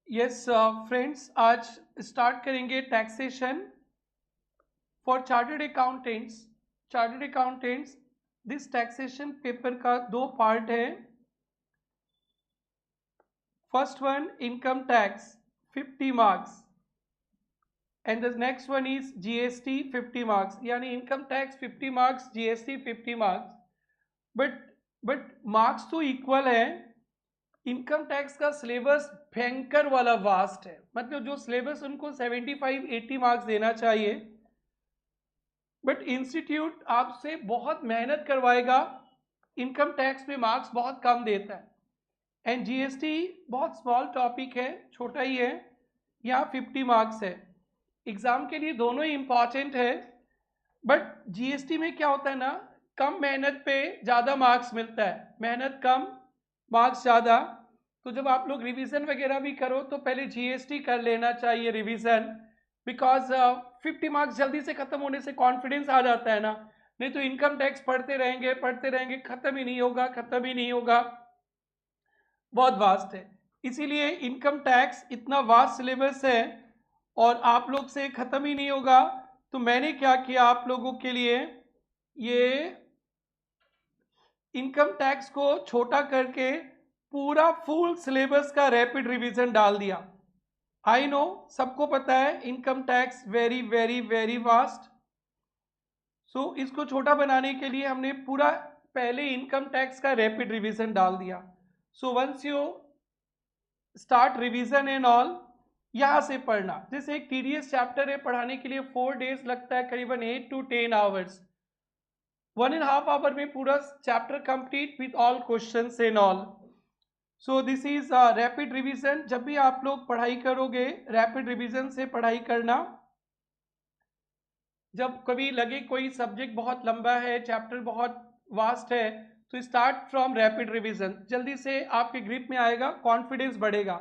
Yes friends, आज start करेंगे taxation for chartered accountants. Chartered accountants, this taxation paper का दो पार्ट है। First one income tax 50 marks and the next one is GST 50 marks, यानी income tax 50 marks, GST 50 marks. But marks तो equal है। Income tax का syllabus भयंकर वाला vast है, मतलब जो सिलेबस उनको 75-80 मार्क्स देना चाहिए, बट इंस्टीट्यूट आपसे बहुत मेहनत करवाएगा। इनकम टैक्स में मार्क्स बहुत कम देता है एंड जीएसटी बहुत स्मॉल टॉपिक है, छोटा ही है, यहाँ 50 मार्क्स है। एग्जाम के लिए दोनों ही इंपॉर्टेंट है, बट जीएसटी में क्या होता है ना, कम मेहनत पे ज़्यादा मार्क्स मिलता है, मेहनत कम मार्क्स ज़्यादा। तो जब आप लोग रिवीजन वगैरह भी करो तो पहले जीएसटी कर लेना चाहिए रिवीजन, बिकॉज 50 मार्क्स जल्दी से खत्म होने से कॉन्फिडेंस आ जाता है ना। नहीं तो इनकम टैक्स पढ़ते रहेंगे, खत्म ही नहीं होगा, खत्म ही नहीं होगा, बहुत वास्ट है। इसीलिए इनकम टैक्स इतना वास्ट सिलेबस है और आप लोग से खत्म ही नहीं होगा। तो मैंने क्या किया आप लोगों के लिए, ये इनकम टैक्स को छोटा करके पूरा फुल सिलेबस का रैपिड रिवीजन डाल दिया। आई नो सबको पता है income tax very very very vast. So इसको छोटा बनाने के लिए हमने पूरा पहले इनकम टैक्स का रैपिड रिवीजन डाल दिया। So once you start revision and all, यहाँ से पढ़ना। जैसे एक टीडीएस चैप्टर है, पढ़ाने के लिए 4 डेज लगता है, करीबन 8 to 10 आवर्स। 1.5 आवर में पूरा chapter complete with all questions and all. So this is rapid revision. जब भी आप लोग पढ़ाई करोगे, रैपिड रिवीजन से पढ़ाई करना। जब कभी लगे कोई सब्जेक्ट बहुत लंबा है, चैप्टर बहुत वास्ट है, तो स्टार्ट फ्रॉम रैपिड रिवीजन, जल्दी से आपके ग्रिप में आएगा, कॉन्फिडेंस बढ़ेगा।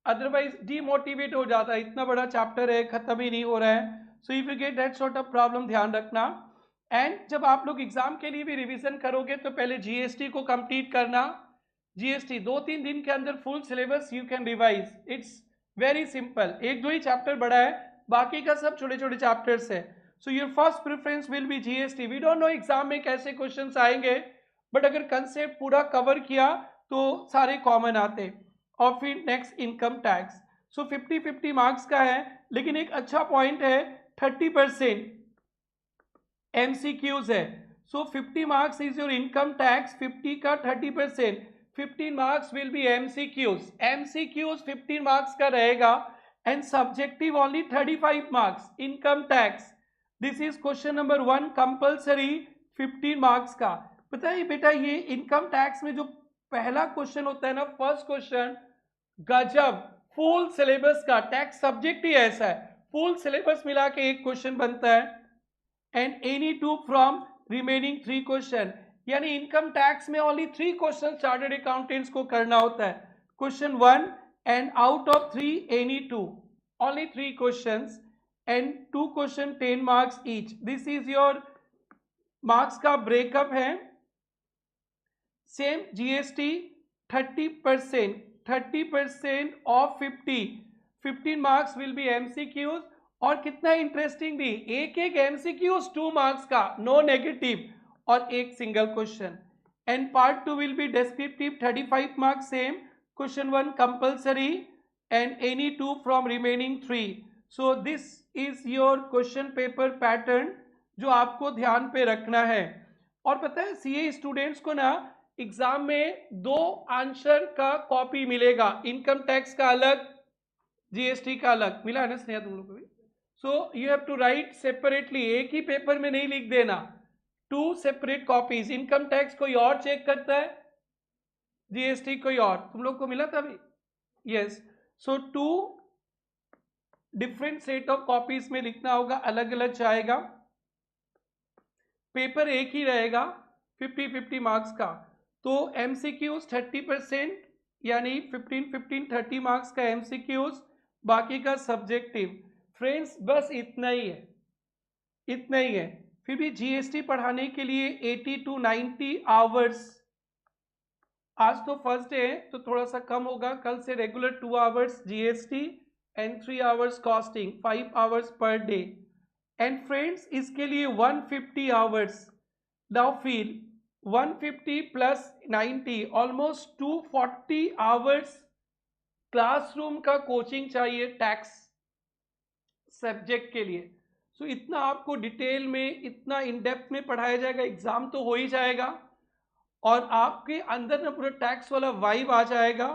अदरवाइज डीमोटिवेट हो जाता है, इतना बड़ा चैप्टर है, खत्म ही नहीं हो रहा है। सो if you get that sort of problem, ध्यान रखना। एंड जब आप लोग एग्जाम के लिए भी रिवीजन करोगे तो पहले जीएसटी को कंप्लीट करना। जीएसटी 2-3 दिन के अंदर full syllabus you can revise, it's very simple. एक दो ही चैप्टर बड़ा है, बाकी का सब छोटे छोटे चैप्टर्स है। So your first preference will be GST. We don't know exam में कैसे क्वेश्चंस आएंगे, बट अगर कंसेप्ट पूरा कवर किया तो सारे कॉमन आते। और फिर नेक्स्ट इनकम टैक्स। सो 50-50 मार्क्स का है, लेकिन एक अच्छा पॉइंट है, 30% एमसीक्यूज है। सो 50 marks is your income tax, 50 का 30%, 15 marks will be MCQs. MCQs 15 marks का रहेगा and subjective only 35 marks income tax. This is question number 1 compulsory 15 marks का। पता है बेटा, ये इनकम टैक्स में जो पहला क्वेश्चन होता है ना, फर्स्ट क्वेश्चन, गजब, फुल सिलेबस का। टैक्स सब्जेक्ट ही ऐसा है, फुल सिलेबस मिला के एक क्वेश्चन बनता है and any two from remaining 3 question. यानी इनकम टैक्स में ओनली 3 क्वेश्चन चार्टर्ड अकाउंटेंट्स को करना होता है। Question 1 and out of 3 any 2, only 3 questions and 2 question 10 marks each. This is your marks का ब्रेकअप है। Same GST 30%, 30% of 50, 15 marks will be MCQs. और कितना इंटरेस्टिंग भी, एक एक एमसीक्यूज 2 मार्क्स का, नो नेगेटिव, और एक single question. And part 2 will be descriptive, 35 marks same, question 1 compulsory and any 2 from remaining 3। So this is your question paper pattern जो आपको ध्यान पे रखना है। और पता है सीए स्टूडेंट्स को ना एग्जाम में 2 आंसर का कॉपी मिलेगा, इनकम टैक्स का अलग, जीएसटी का अलग। मिला है ना स्नेहा तुम लोग को भी? So you have to write separately, एक ही पेपर में नहीं लिख देना, 2 सेपरेट कॉपीज। इनकम टैक्स कोई और चेक करता है, जीएसटी कोई और। तुम लोग को मिला था अभी? Yes. So 2 different set of copies में लिखना होगा, अलग अलग जाएगा, पेपर एक ही रहेगा, 50-50 मार्क्स का। तो एमसीक्यूज 30%, यानी 15-15 30 मार्क्स का एमसीक्यूज, बाकी का सब्जेक्टिव। फ्रेंड्स बस इतना ही है, इतना ही है। फिर भी जीएसटी पढ़ाने के लिए 80 to 90 आवर्स आज तो फर्स्ट डे है तो थोड़ा सा कम होगा, कल से regular 2 hours GST and 3 hours costing, 5 hours per day. And friends इसके लिए 150 hours. Now feel 150 plus 90 almost 240 hours classroom का कोचिंग चाहिए टैक्स सब्जेक्ट के लिए। सो इतना आपको डिटेल में, इतना इन डेप्थ में पढ़ाया जाएगा, एग्जाम तो हो ही जाएगा और आपके अंदर ना पूरा टैक्स वाला वाइब आ जाएगा।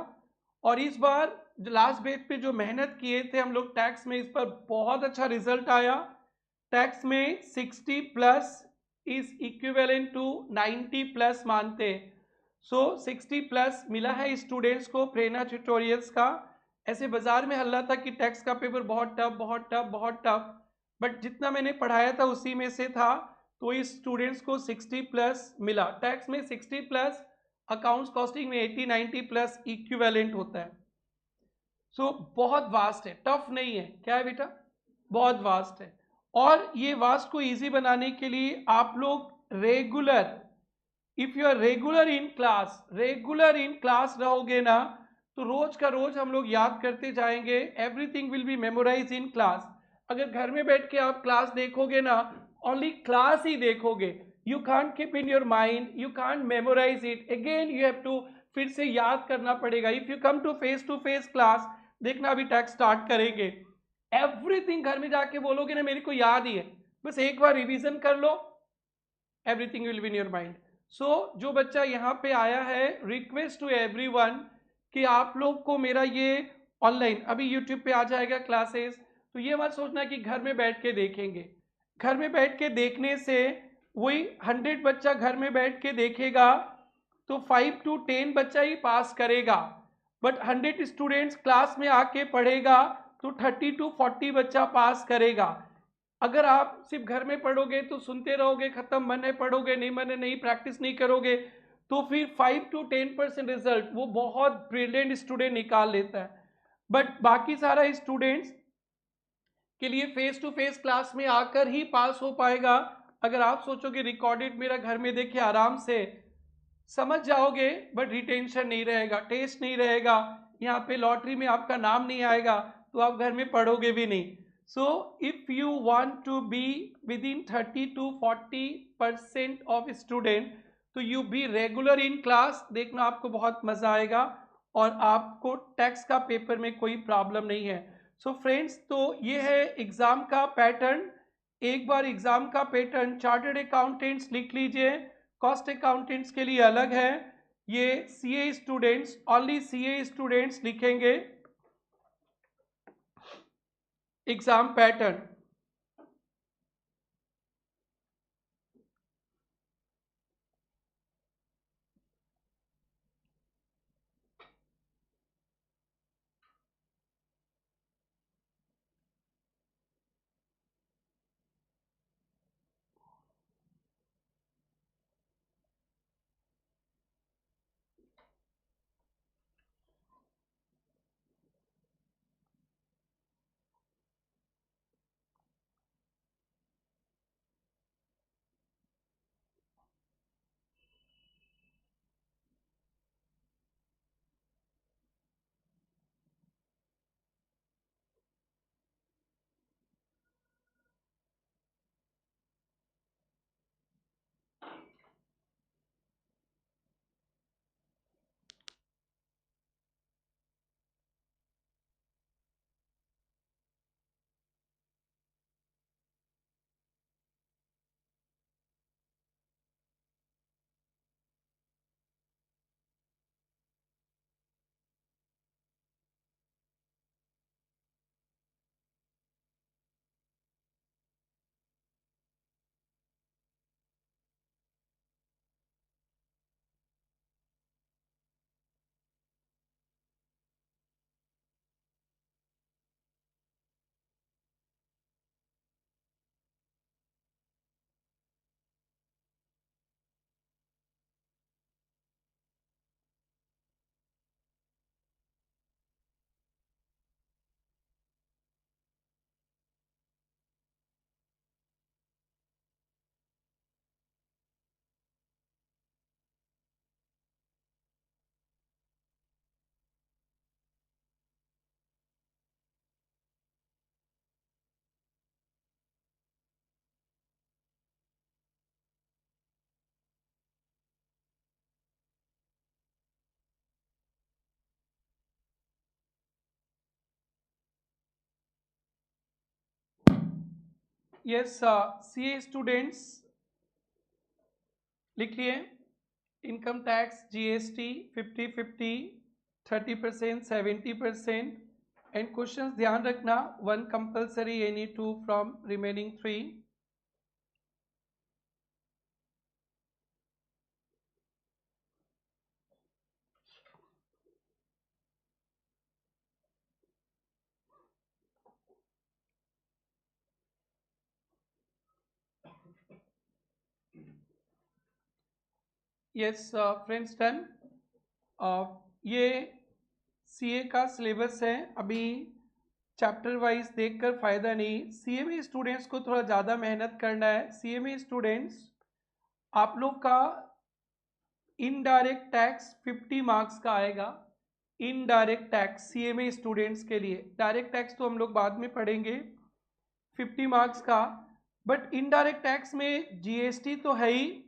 और इस बार जो लास्ट बेच पे जो मेहनत किए थे हम लोग टैक्स में, इस पर बहुत अच्छा रिजल्ट आया। टैक्स में 60 plus is equivalent to 90 plus मानते हैं। सो 60 प्लस मिला है स्टूडेंट्स को प्रेरणा ट्यूटोरियल्स का। ऐसे बाजार में हल्ला था कि टैक्स का पेपर बहुत टफ बहुत टफ बहुत टफ, बट जितना मैंने पढ़ाया था उसी में से था, तो इस स्टूडेंट्स को 60 प्लस मिला। टैक्स में 60 प्लस, अकाउंट्स कॉस्टिंग में 80 90 प्लस इक्विवेलेंट होता है। सो बहुत वास्ट है, टफ नहीं है। क्या है बेटा? बहुत वास्ट है। और ये वास्ट को इजी बनाने के लिए आप लोग regular, if you are regular in class रहोगे ना, तो रोज का रोज हम लोग याद करते जाएंगे। Everything will be memorise in class. अगर घर में बैठ के आप क्लास देखोगे ना, ओनली क्लास ही देखोगे, you can't keep in your mind, you can't memorise it, again you have to फिर से याद करना पड़ेगा। If you come to face class, देखना अभी टैक्स स्टार्ट करेंगे, एवरीथिंग घर में जाके बोलोगे ना मेरे को याद ही है, बस एक बार रिवीजन कर लो, everything will be in your mind. So जो बच्चा यहाँ पे आया है, रिक्वेस्ट टू एवरीवन कि आप लोग को मेरा ये ऑनलाइन अभी यूट्यूब पे आ जाएगा क्लासेस, तो ये मत सोचना कि घर में बैठ के देखेंगे। घर में बैठ के देखने से वही 100 बच्चा घर में बैठ के देखेगा तो 5 to 10 बच्चा ही पास करेगा, बट 100 स्टूडेंट्स क्लास में आके पढ़ेगा तो 30 to 40 बच्चा पास करेगा। अगर आप सिर्फ घर में पढ़ोगे तो सुनते रहोगे, खत्म, मन है पढ़ोगे, नहीं मन है नहीं, प्रैक्टिस नहीं करोगे, तो फिर 5 to 10% रिजल्ट वो बहुत ब्रिलियंट स्टूडेंट निकाल लेता है। बट बाकी सारा स्टूडेंट्स के लिए फेस टू फेस क्लास में आकर ही पास हो पाएगा। अगर आप सोचोगे रिकॉर्डेड मेरा घर में देखे आराम से समझ जाओगे, बट रिटेंशन नहीं रहेगा, टेस्ट नहीं रहेगा, यहाँ पे लॉटरी में आपका नाम नहीं आएगा, तो आप घर में पढ़ोगे भी नहीं। So if you want to be within 30 to 40% of student, तो you be regular in class, देखना आपको बहुत मजा आएगा और आपको टैक्स का पेपर में कोई प्रॉब्लम नहीं है। सो फ्रेंड्स, तो ये है एग्जाम का पैटर्न। एक बार एग्जाम का पैटर्न चार्टर्ड अकाउंटेंट्स लिख लीजिए, कॉस्ट अकाउंटेंट्स के लिए अलग है, ये CA students, only CA students लिखेंगे exam pattern. Yes CA students लिखिए, income tax GST 50-50, 30%, 70%, and questions ध्यान रखना, one compulsory, any two from remaining 3. Yes friends done. ये सीए का सिलेबस है, अभी चैप्टर वाइज देखकर फ़ायदा नहीं. सीएमए स्टूडेंट्स को थोड़ा ज़्यादा मेहनत करना है. सीएमए स्टूडेंट्स, आप लोग का इनडायरेक्ट टैक्स 50 मार्क्स का आएगा. इनडायरेक्ट टैक्स सीएमए स्टूडेंट्स के लिए, डायरेक्ट टैक्स तो हम लोग बाद में पढ़ेंगे, 50 मार्क्स का. बट इनडायरेक्ट टैक्स में जीएसटी तो है ही,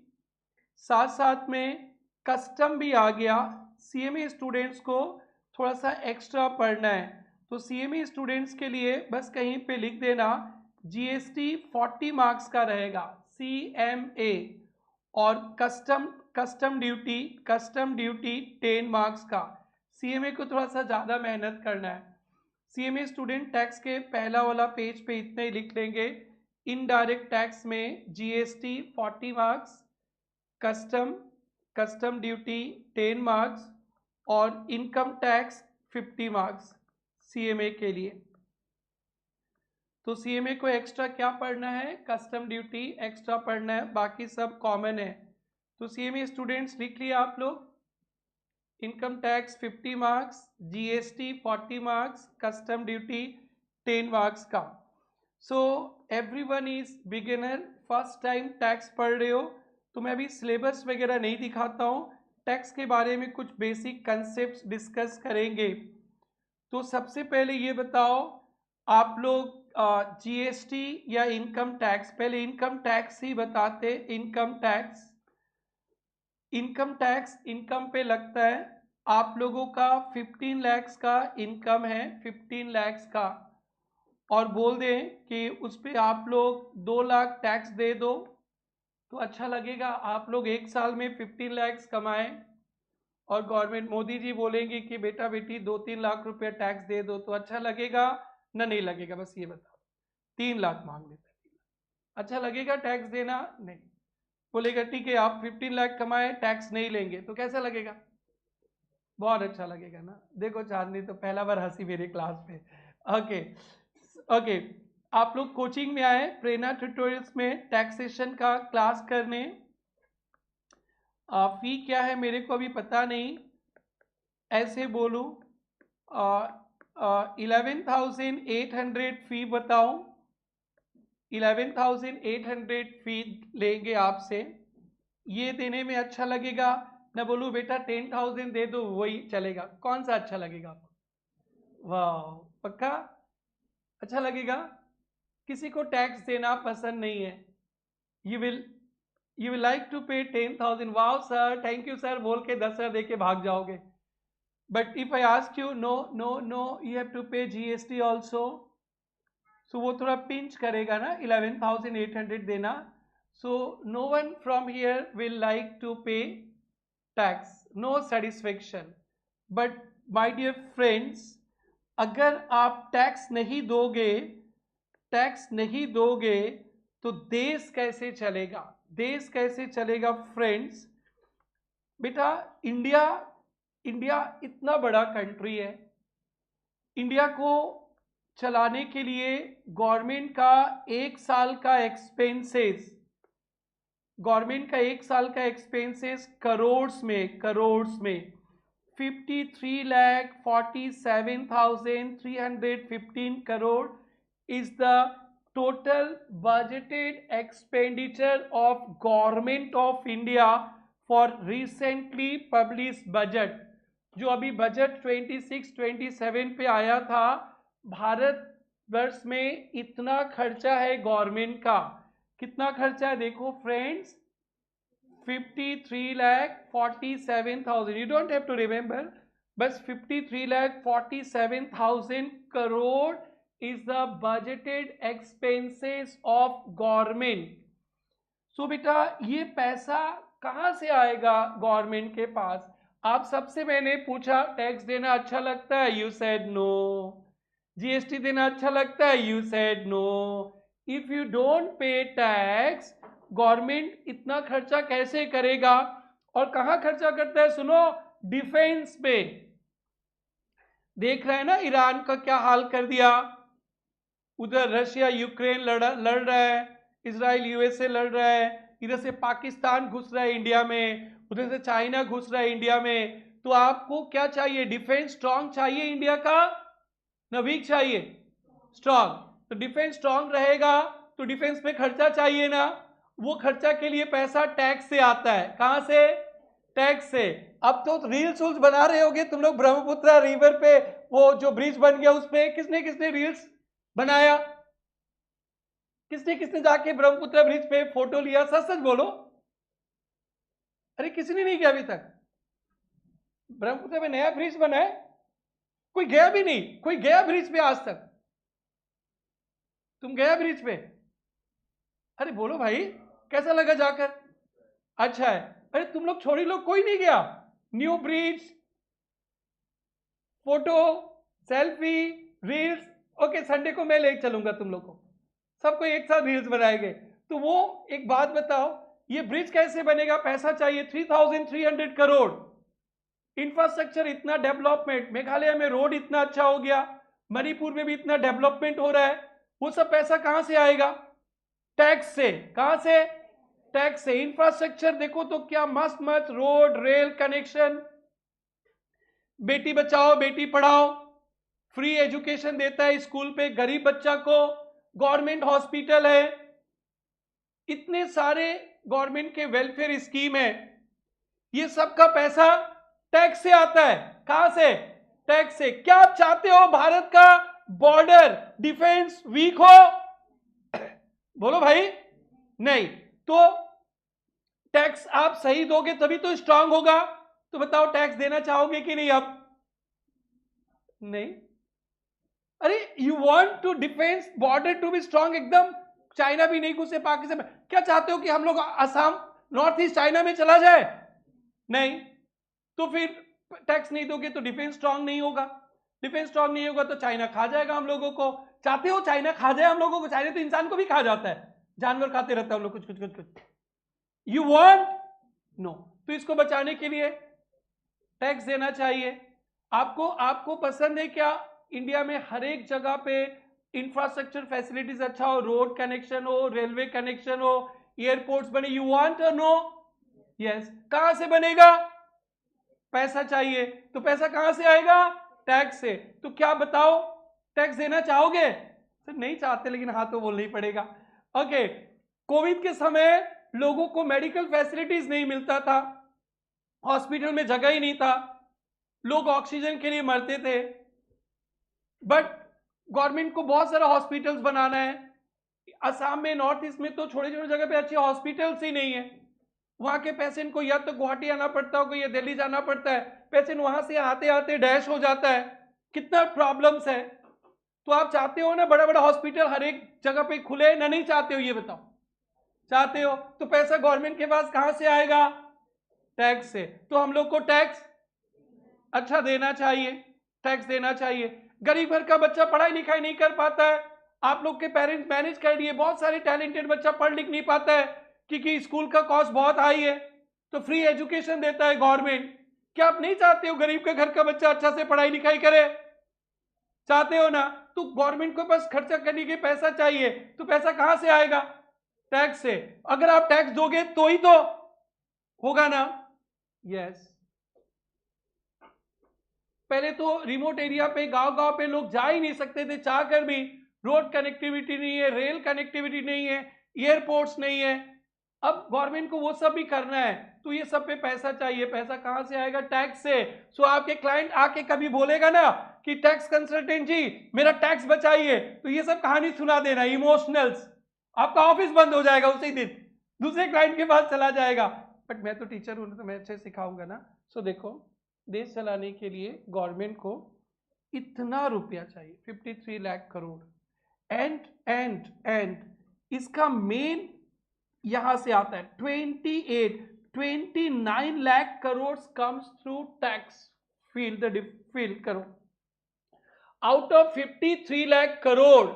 साथ साथ में कस्टम भी आ गया. सीएमए स्टूडेंट्स को थोड़ा सा एक्स्ट्रा पढ़ना है. तो सीएमए स्टूडेंट्स के लिए बस कहीं पे लिख देना, जीएसटी 40 मार्क्स का रहेगा सीएमए, और कस्टम ड्यूटी 10 मार्क्स का. सीएमए को थोड़ा सा ज़्यादा मेहनत करना है. सीएमए स्टूडेंट टैक्स के पहला वाला पेज पे इतने ही लिख लेंगे. इनडायरेक्ट टैक्स में GST 40 marks, custom duty 10 marks और इनकम टैक्स 50 मार्क्स सीएमए के लिए. तो सीएमए को एक्स्ट्रा क्या पढ़ना है, कस्टम ड्यूटी एक्स्ट्रा पढ़ना है, बाकी सब कॉमन है. तो सीएमए स्टूडेंट्स लिख लिया आप लोग, income tax 50 marks, GST 40 marks, custom duty 10 marks का. So everyone is beginner, first time tax पढ़ रहे हो, तो मैं अभी सिलेबस वगैरह नहीं दिखाता हूँ, टैक्स के बारे में कुछ बेसिक कंसेप्ट डिस्कस करेंगे. तो सबसे पहले ये बताओ आप लोग जीएसटी या इनकम टैक्स, पहले इनकम टैक्स ही बताते. इनकम टैक्स इनकम पे लगता है. आप लोगों का 15 लाख का इनकम है, 15 लाख का, और बोल दें कि उस पर आप लोग 2 लाख टैक्स दे दो, तो अच्छा लगेगा. आप लोग एक साल में 15 लाख कमाएं और गवर्नमेंट मोदी जी बोलेंगे कि बेटा बेटी 2-3 लाख रुपए टैक्स दे दो, तो अच्छा लगेगा ना नहीं लगेगा? बस ये बताओ. 3 लाख मांग लेते हैं, अच्छा लगेगा टैक्स देना? नहीं. बोलेगा ठीक है आप 15 लाख कमाए, टैक्स नहीं लेंगे, तो कैसा लगेगा? बहुत अच्छा लगेगा ना. देखो चांदनी तो पहला बार हंसी मेरे क्लास में. ओके ओके, आप लोग कोचिंग में आए प्रेरणा ट्यूटोरियल्स में टैक्सेशन का क्लास करने. फी क्या है मेरे को अभी पता नहीं, ऐसे बोलूं 11,800 फी बताऊं, 11,800 फी लेंगे आपसे. ये देने में अच्छा लगेगा ना? बोलूं बेटा 10,000 दे दो, वही चलेगा? कौन सा अच्छा लगेगा आपको? वाह, पक्का अच्छा लगेगा? किसी को टैक्स देना पसंद नहीं है. यू विल लाइक टू पे 10,000. वाह सर, थैंक यू सर बोल के 10,000 दे के भाग जाओगे. But if I ask you, no no no, you have to pay GST also, so वो थोड़ा पिंच करेगा ना 11,800 देना. So no one from here will like to pay tax, no satisfaction. But my dear friends, अगर आप tax नहीं दोगे तो देश कैसे चलेगा? देश कैसे चलेगा फ्रेंड्स? बेटा इंडिया इतना बड़ा कंट्री है, इंडिया को चलाने के लिए गवर्नमेंट का एक साल का एक्सपेंसेस करोड़्स में 53,47,315 crore is the total budgeted expenditure of Government of India for recently published budget. जो अभी बजट 26-27 पे आया था, भारत वर्ष में इतना खर्चा है गवर्नमेंट का. कितना खर्चा है देखो friends, 53,47,000. You don't have to remember, बस 53,47,000 crore is the budgeted expenses of government. सो बेटा ये पैसा कहां से आएगा गवर्नमेंट के पास? आप सबसे मैंने पूछा टैक्स देना अच्छा लगता है, यू सेड नो. जीएसटी देना अच्छा लगता है, you said no. If you don't pay tax, government इतना खर्चा कैसे करेगा? और कहां खर्चा करता है? सुनो, डिफेंस पे. देख रहे हैं ना ईरान का क्या हाल कर दिया. उधर रशिया यूक्रेन लड़ रहा है, इजराइल यूएसए लड़ रहा है, इधर से पाकिस्तान घुस रहा है इंडिया में, उधर से चाइना घुस रहा है इंडिया में. तो आपको क्या चाहिए? डिफेंस स्ट्रांग चाहिए इंडिया का, ना वीक चाहिए? स्ट्रांग. तो डिफेंस स्ट्रांग रहेगा तो डिफेंस पे खर्चा चाहिए ना. वो खर्चा के लिए पैसा टैक्स से आता है. कहां से? टैक्स से. अब तो रील्स बना रहे होगे तुम लोग ब्रह्मपुत्र रिवर पे, वो जो ब्रिज बन गया उस पे किसने किसने रील्स बनाया? किसने किसने जाके ब्रह्मपुत्र ब्रिज पे फोटो लिया? सच सच बोलो. अरे किसी ने नहीं किया अभी तक. ब्रह्मपुत्र में नया ब्रिज बना है, कोई गया भी नहीं. कोई गया ब्रिज पे आज तक? तुम गया ब्रिज पे? अरे बोलो भाई, कैसा लगा जाकर? अच्छा है. अरे तुम लोग छोड़ी लोग कोई नहीं गया? New bridge, photo, selfie, reels. Okay, Sunday को मैं ले चलूंगा तुम लोग को, सबको एक साथ रील्स बनाएंगे. तो वो एक बात बताओ, ये ब्रिज कैसे बनेगा? पैसा चाहिए 3,300 करोड़. इंफ्रास्ट्रक्चर इतना डेवलपमेंट, मेघालय में रोड इतना अच्छा हो गया, मणिपुर में भी इतना डेवलपमेंट हो रहा है. वो सब पैसा कहां से आएगा? टैक्स से. कहां से? टैक्स से. इंफ्रास्ट्रक्चर देखो तो क्या मस्त मस्त road, rail connection, Beti Bachao Beti Padhao, free education देता है स्कूल पे गरीब बच्चा को, गवर्नमेंट हॉस्पिटल है, इतने सारे गवर्नमेंट के वेलफेयर स्कीम है. ये सब का पैसा टैक्स से आता है. कहां से? टैक्स से. क्या आप चाहते हो भारत का बॉर्डर डिफेंस वीक हो? बोलो भाई. नहीं. तो टैक्स आप सही दोगे तभी तो स्ट्रांग होगा. तो बताओ टैक्स देना चाहोगे कि नहीं? अब नहीं. अरे you want to defence border to be strong एकदम. चाइना भी नहीं घुसे, पाकिस्तान. क्या चाहते हो कि हम लोग असम, नॉर्थ ईस्ट चाइना में चला जाए? नहीं. तो फिर टैक्स नहीं दोगे तो डिफेंस स्ट्रांग नहीं होगा. डिफेंस स्ट्रांग नहीं होगा तो चाइना खा जाएगा हम लोगों को. चाहते हो चाइना खा जाए हम लोगों को? चाइना तो इंसान को भी खा जाता है, जानवर खाते रहता है हम लोग कुछ कुछ कुछ कुछ. You want? नो. तो इसको बचाने के लिए टैक्स देना चाहिए. आपको पसंद है क्या इंडिया में हर एक जगह पे इंफ्रास्ट्रक्चर फैसिलिटीज अच्छा हो, रोड कनेक्शन हो, रेलवे कनेक्शन हो, एयरपोर्ट्स बने? यू वांट और नो? यस. कहां से बनेगा? पैसा चाहिए. तो पैसा कहां से आएगा? टैक्स से. तो क्या बताओ, टैक्स देना चाहोगे? सर नहीं चाहते, लेकिन हाँ तो बोलना ही पड़ेगा. ओके. कोविड के समय लोगों को मेडिकल फैसिलिटीज नहीं मिलता था, हॉस्पिटल में जगह ही नहीं था, लोग ऑक्सीजन के लिए मरते थे. बट गवर्नमेंट को बहुत सारा हॉस्पिटल्स बनाना है. असम में, नॉर्थ ईस्ट में तो छोटे छोटे जगह पे अच्छे हॉस्पिटल्स ही नहीं है. वहां के पेशेंट को या तो गुवाहाटी आना पड़ता होगा या दिल्ली जाना पड़ता है. पेशेंट वहां से आते आते डैश हो जाता है. कितना प्रॉब्लम्स है. तो आप चाहते हो ना बड़ा बड़ा हॉस्पिटल हर एक जगह पे खुले, ना नहीं चाहते हो? ये बताओ. चाहते हो. तो पैसा गवर्नमेंट के पास कहां से आएगा? टैक्स से. तो हम लोग को टैक्स अच्छा देना चाहिए, टैक्स देना चाहिए. गरीब घर का बच्चा पढ़ाई लिखाई नहीं कर पाता है, आप लोग के पेरेंट्स मैनेज कर लिए. बहुत सारे टैलेंटेड बच्चा पढ़ लिख नहीं पाता है क्योंकि स्कूल का कॉस्ट बहुत हाई है, तो फ्री एजुकेशन देता है गवर्नमेंट. क्या आप नहीं चाहते हो गरीब के घर का बच्चा अच्छा से पढ़ाई लिखाई करे? चाहते हो ना. तो गवर्नमेंट को बस खर्चा करने के पैसा चाहिए. तो पैसा कहां से आएगा? टैक्स से. अगर आप टैक्स दोगे तो ही तो होगा ना. यस. पहले तो रिमोट एरिया पे, गांव गांव पे लोग जा ही नहीं सकते थे चाह कर भी. रोड कनेक्टिविटी नहीं है, रेल कनेक्टिविटी नहीं है, एयरपोर्ट्स नहीं है. अब गवर्नमेंट को वो सब भी करना है, तो ये सब पे पैसा चाहिए. पैसा कहां से आएगा? टैक्स से. सो आपके क्लाइंट आके कभी बोलेगा ना कि टैक्स कंसल्टेंट जी मेरा टैक्स बचाइए, तो ये सब कहानी सुना देना, इमोशनल्स. आपका ऑफिस बंद हो जाएगा उसी दिन, दूसरे क्लाइंट के पास चला जाएगा. बट मैं तो टीचर हूं तो मैं अच्छे सिखाऊंगा ना. सो देखो, देश चलाने के लिए गवर्नमेंट को इतना रुपया चाहिए, 53 लाख करोड़. एंड इसका मेन यहां से आता है 29 lakh crore comes through tax. Feel करो, out of 53 lakh crore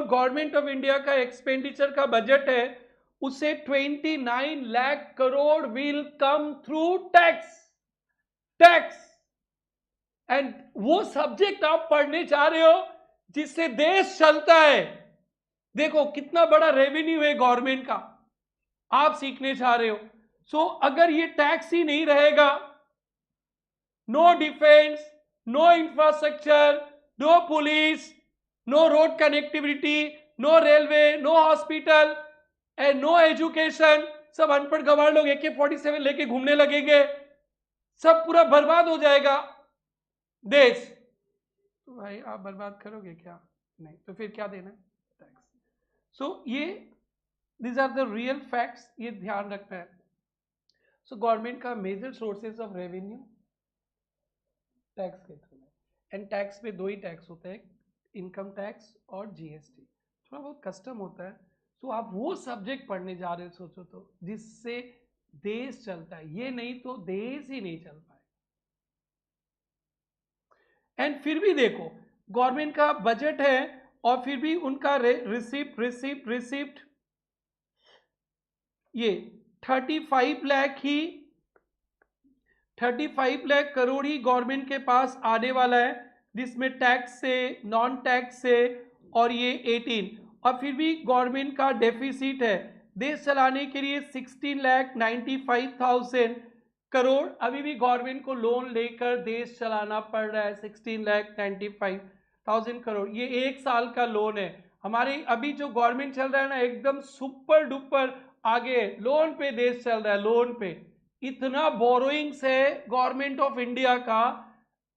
government of India का एक्सपेंडिचर का बजट है, उसे 29 lakh crore will come through tax. And वो सब्जेक्ट आप पढ़ने जा रहे हो जिससे देश चलता है। देखो कितना बड़ा रेवेन्यू है गवर्नमेंट का, आप सीखने जा रहे हो। सो अगर ये टैक्स ही नहीं रहेगा, no defence, no infrastructure, no police, no road connectivity, no railway, no hospital and no education, सब अनपढ़ गंवार लोग AK-47 लेके घूमने लगेंगे, सब पूरा बर्बाद हो जाएगा देश। तो भाई आप बर्बाद करोगे क्या? नहीं, तो फिर क्या देना है? टैक्स। सो ये these are the real facts, ये ध्यान रखना है। सो गवर्नमेंट का major sources of revenue tax के थ्रू है, एंड टैक्स में दो ही टैक्स होते हैं, इनकम टैक्स और GST। थोड़ा बहुत कस्टम होता है। सो आप वो सब्जेक्ट पढ़ने जा रहे हो, सोचो तो, जिससे देश चलता है। ये नहीं तो देश ही नहीं चल पाए। एंड फिर भी देखो गवर्नमेंट का बजट है और फिर भी उनका रिसिप्ट ये 35 लाख करोड़ ही गवर्नमेंट के पास आने वाला है, जिसमें टैक्स से, नॉन टैक्स से और ये 18। और फिर भी गवर्नमेंट का डेफिसिट है देश चलाने के लिए 16,95,000 करोड़। अभी भी गवर्नमेंट को लोन लेकर देश चलाना पड़ रहा है 16,95,000 करोड़। ये 1 साल का लोन है। हमारे अभी जो गवर्नमेंट चल रहा है ना, एकदम सुपर डुपर आगे लोन पे देश चल रहा है, लोन पे। इतना बोरोइंग्स है गवर्नमेंट ऑफ इंडिया का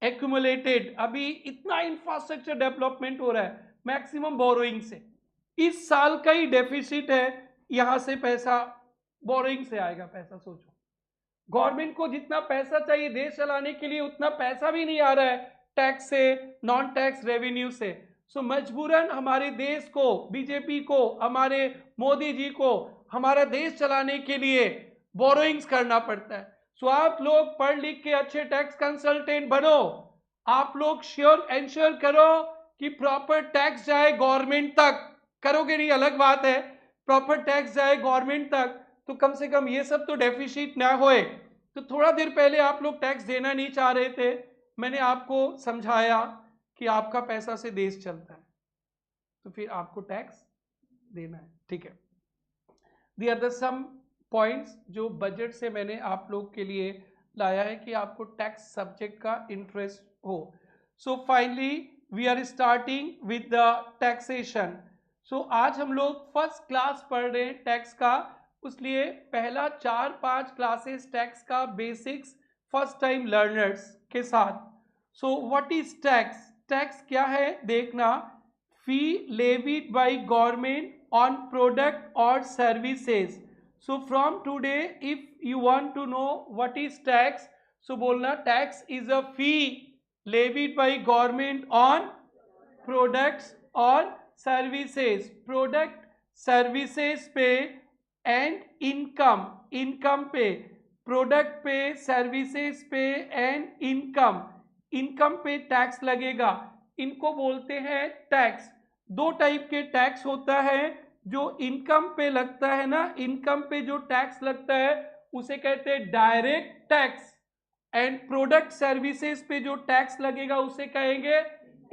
एक्यूमुलेटेड, अभी इतना इंफ्रास्ट्रक्चर डेवलपमेंट हो रहा है मैक्सिमम बोरोइंग से। इस साल का ही डेफिसिट है, यहां से पैसा बोरोइंग से आएगा पैसा। सोचो गवर्नमेंट को जितना पैसा चाहिए देश चलाने के लिए उतना पैसा भी नहीं आ रहा है टैक्स से, नॉन टैक्स रेवेन्यू से। सो मजबूरन हमारे देश को, बीजेपी को, हमारे मोदी जी को हमारा देश चलाने के लिए बोरोइंग्स करना पड़ता है। सो आप लोग पढ़ लिख के अच्छे टैक्स कंसल्टेंट बनो। आप लोग इंश्योर करो कि प्रॉपर टैक्स जाए गवर्नमेंट तक। करोगे नहीं अलग बात है, प्रॉपर टैक्स जाए गवर्नमेंट तक, तो कम से कम ये सब तो डेफिसिट ना होए। तो थोड़ा देर पहले आप लोग टैक्स देना नहीं चाह रहे थे, मैंने आपको समझाया कि आपका पैसा से देश चलता है, तो फिर आपको टैक्स देना है, ठीक है। दी आर द सम पॉइंट्स जो बजट से मैंने आप लोग के लिए लाया है कि आपको टैक्स सब्जेक्ट का इंटरेस्ट हो। So finally we are starting with the taxation. So आज हम लोग फर्स्ट क्लास पढ़ रहे हैं टैक्स का, इसलिए पहला 4-5 क्लासेस टैक्स का बेसिक्स फर्स्ट टाइम लर्नर्स के साथ। So what is tax? Tax क्या है देखना, fee levied by government on product or services. So from today if you want to know what is tax, so बोलना tax is a fee levied by government on products or services, product services पे and income पे, product पे, services पे and income पे tax लगेगा, इनको बोलते हैं टैक्स। दो टाइप के टैक्स होता है, जो इनकम पे लगता है ना, इनकम पे जो टैक्स लगता है उसे कहते हैं direct tax, and product services पे जो टैक्स लगेगा उसे कहेंगे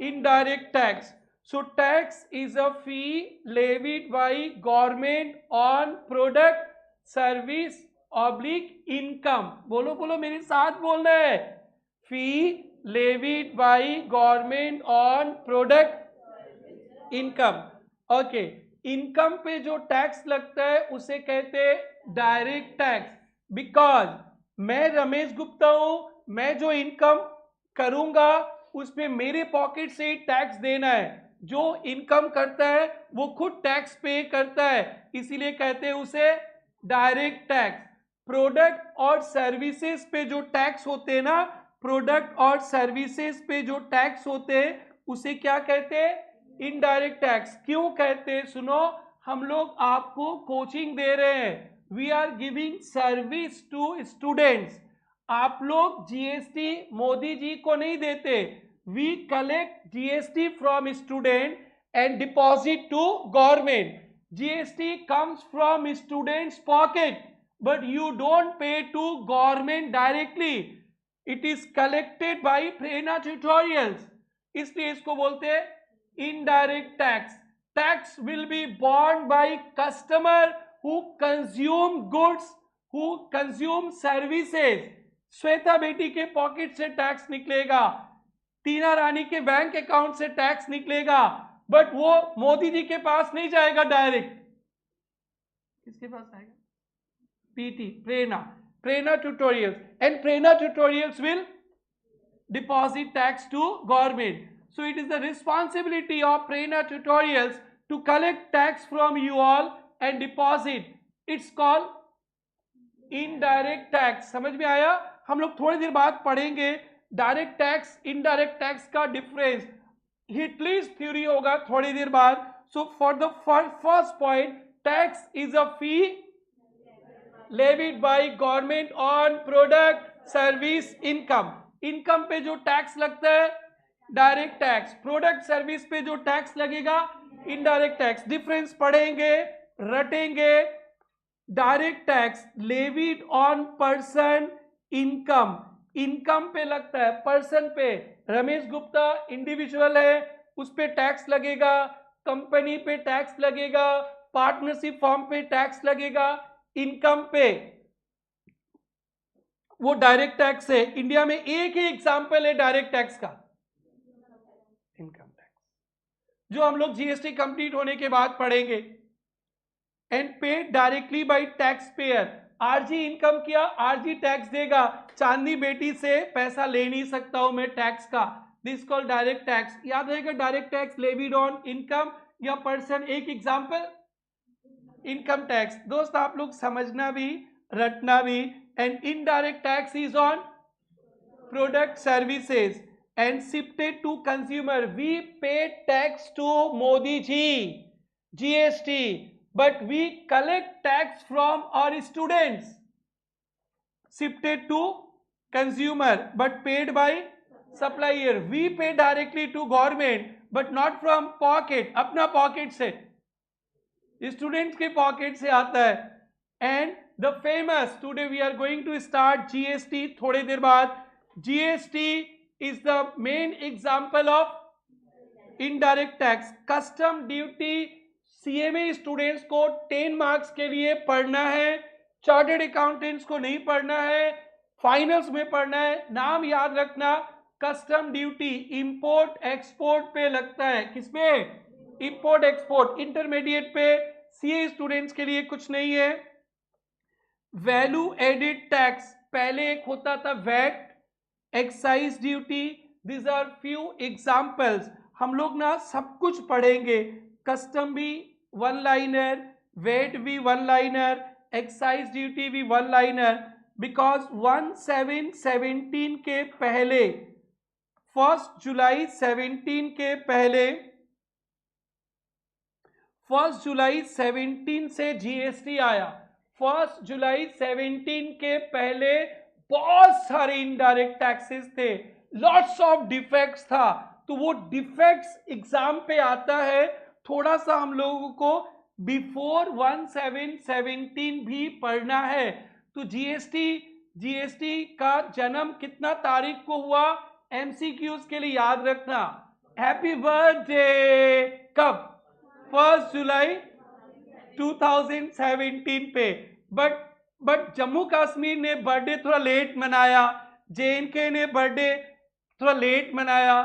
indirect tax. So tax is a fee levied by government on product service oblique income. बोलो बोलो मेरे साथ बोलना है, fee levied by government on product income. Okay, income पे जो टैक्स लगता है उसे कहते हैं डायरेक्ट टैक्स। बिकॉज मैं रमेश गुप्ता हूं, मैं जो इनकम करूंगा उसमें मेरे पॉकेट से टैक्स देना है। जो इनकम करता है वो खुद टैक्स पे करता है, इसीलिए कहते हैं उसे डायरेक्ट टैक्स। प्रोडक्ट और सर्विसेज पे जो टैक्स होते हैं ना, प्रोडक्ट और सर्विसेज पे जो टैक्स होते हैं उसे क्या कहते हैं? इनडायरेक्ट टैक्स क्यों कहते हैं? सुनो, हम लोग आपको कोचिंग दे रहे हैं, we are giving service to students. आप लोग जीएसटी मोदी जी को नहीं देते, we collect GST from student and deposit to government. GST comes from students' pocket, but you don't pay to government directly. It is collected by Prerna tutorials. इसलिए इसको बोलते हैं indirect tax. Tax will be borne by customer who consume goods, who consume services. Shweta बेटी के pocket से tax निकलेगा, टीना रानी के bank account से टैक्स निकलेगा, बट वो मोदी जी के पास नहीं जाएगा डायरेक्ट। किसके पास आएगा? PT, Prerna tutorials, and Prerna tutorials will deposit tax to government. So it is the responsibility of Prerna tutorials to collect tax from you all and deposit. It's called indirect tax. समझ में आया? हम लोग थोड़ी देर बाद पढ़ेंगे direct tax indirect tax का डिफरेंस। हिटलीज थ्योरी होगा थोड़ी देर बाद। So for the first point, tax is a fee levied by government on product service income. Income पे जो टैक्स लगता है डायरेक्ट टैक्स, प्रोडक्ट सर्विस पे जो टैक्स लगेगा इनडायरेक्ट टैक्स। डिफरेंस पढ़ेंगे, रटेंगे। Direct tax levied on person income, income पे लगता है, पर्सन पे। रमेश गुप्ता इंडिविजुअल है, उस पे टैक्स लगेगा, कंपनी पे टैक्स लगेगा, पार्टनरशिप फॉर्म पे टैक्स लगेगा, इनकम पे वो डायरेक्ट टैक्स है। इंडिया में एक ही एग्जांपल है डायरेक्ट टैक्स का, इनकम टैक्स, जो हम लोग जीएसटी कंप्लीट होने के बाद पढ़ेंगे। And paid directly by tax payer. RG income किया, आरजी टैक्स देगा। चांदनी बेटी से पैसा ले नहीं सकता हूं मैं टैक्स का, दिस कॉल्ड डायरेक्ट टैक्स। याद रहेगा, direct tax levied on income या पर्सन। एक एग्जांपल इनकम टैक्स। दोस्त आप लोग समझना भी रटना भी। And indirect tax is on product services and shifted to consumer. We pay tax to Modi ji, GST, but we collect tax from our students, shifted to consumer but paid by supplier. We pay directly to government but not from pocket, अपना pocket से, students के pocket से आता है। And the famous, today we are going to start GST थोड़ी देर बाद। GST is the main example of indirect tax. Custom duty CMA students को 10 मार्क्स के लिए पढ़ना है, चार्टर्ड अकाउंटेंट्स को नहीं पढ़ना है, फाइनल्स में पढ़ना है। नाम याद रखना, कस्टम ड्यूटी इंपोर्ट एक्सपोर्ट पे लगता है। किसपे? Import export. इंटरमीडिएट पे सीए स्टूडेंट्स के लिए कुछ नहीं है। वैल्यू एडिड टैक्स, पहले एक होता था VAT, excise duty. This are few examples. हम लोग ना सब कुछ पढ़ेंगे। कस्टम भी वन लाइनर, वेट भी वन लाइनर, एक्साइज ड्यूटी भी वन लाइनर, बिकॉज 1717 के पहले, 1 जुलाई 17 के पहले, 1 जुलाई 17 से जीएसटी आया। 1 जुलाई 17 के पहले बहुत सारे इनडायरेक्ट टैक्सेस थे, लॉट्स ऑफ डिफेक्ट्स था। तो वो डिफेक्ट्स एग्जाम पे आता है। थोड़ा सा हम लोगों को बिफोर 1717 भी पढ़ना है। तो जीएसटी का जन्म कितना तारीख को हुआ? एमसीक्यूज के लिए याद रखना। हैप्पी बर्थडे कब? 1 जुलाई 2017 पे। बट जम्मू कश्मीर ने बर्थडे थोड़ा लेट मनाया, जेएनके ने बर्थडे थोड़ा लेट मनाया।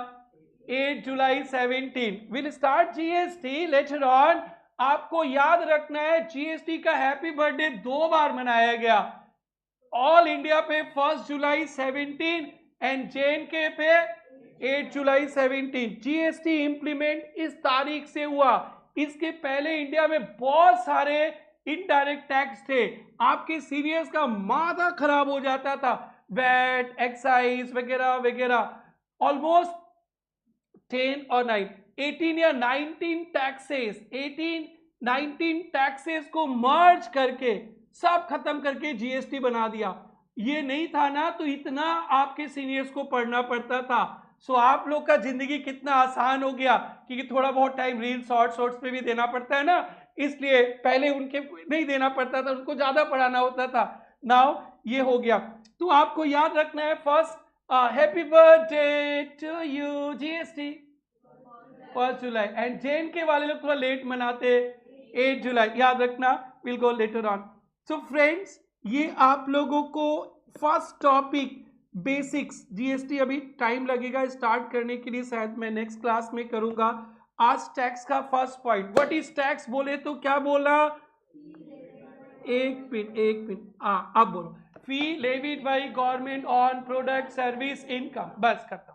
8 जुलाई 17 will start GST later on. आपको याद रखना है जीएसटी का हैप्पी बर्थडे 2 बार मनाया गया। ऑल इंडिया पे 1 जुलाई 17 एंड जेएनके पे 8 जुलाई 17। जीएसटी इंप्लीमेंट इस तारीख से हुआ। इसके पहले इंडिया में बहुत सारे इनडायरेक्ट टैक्स थे। आपके सीनियर्स का माथा खराब हो जाता था, वैट, एक्साइज वगैरह वगैरह। ऑलमोस्ट 10 और 9, 18 या 19 टैक्सेस, 18 19 टैक्सेस को मर्ज करके सब खत्म करके जीएसटी बना दिया। ये नहीं था ना तो इतना आपके सीनियर्स को पढ़ना पड़ता था। सो आप लोग का जिंदगी कितना आसान हो गया, क्योंकि थोड़ा बहुत टाइम रील शॉर्ट्स पे भी देना पड़ता है ना, इसलिए पहले उनके नहीं देना पड़ता था, उनको ज्यादा पढ़ाना होता था। नाउ ये हो गया। तो आपको याद रखना है first happy birthday to you GST 1 जुलाई, एंड जैन के वाले लोग थोड़ा लेट मनाते 8 जुलाई, याद रखना, will go later on. So friends, ये आप लोगों को फर्स्ट टॉपिक बेसिक्स जीएसटी, अभी टाइम लगेगा स्टार्ट करने के लिए, शायद मैं नेक्स्ट क्लास में करूंगा। आज टैक्स का first point, what is tax बोले तो क्या बोला, एक मिनट अब बोलो, fee levied by government on product service income, बस खत्म।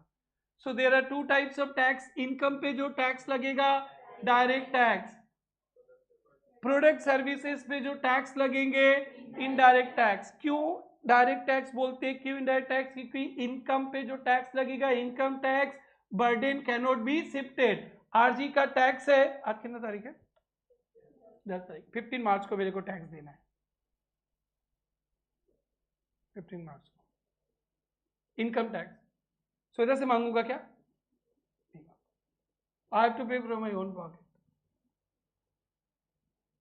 So there are two types of tax, income पे जो टैक्स लगेगा डायरेक्ट टैक्स, प्रोडक्ट सर्विसेज पे जो टैक्स लगेंगे इनडायरेक्ट टैक्स। क्यों डायरेक्ट टैक्स बोलते हैं, क्यों इनडायरेक्ट टैक्स, क्योंकि इनकम पे जो टैक्स लगेगा income tax burden cannot be shifted. RG का टैक्स है, आज कितना तारीख है, 10 तारीख, 15 मार्च को मेरे को टैक्स देना है, 15 मार्च को इनकम टैक्स। सो इधर से मांगूंगा क्या, आई हैव टू पे फ्रॉम माय ओन पॉकेट।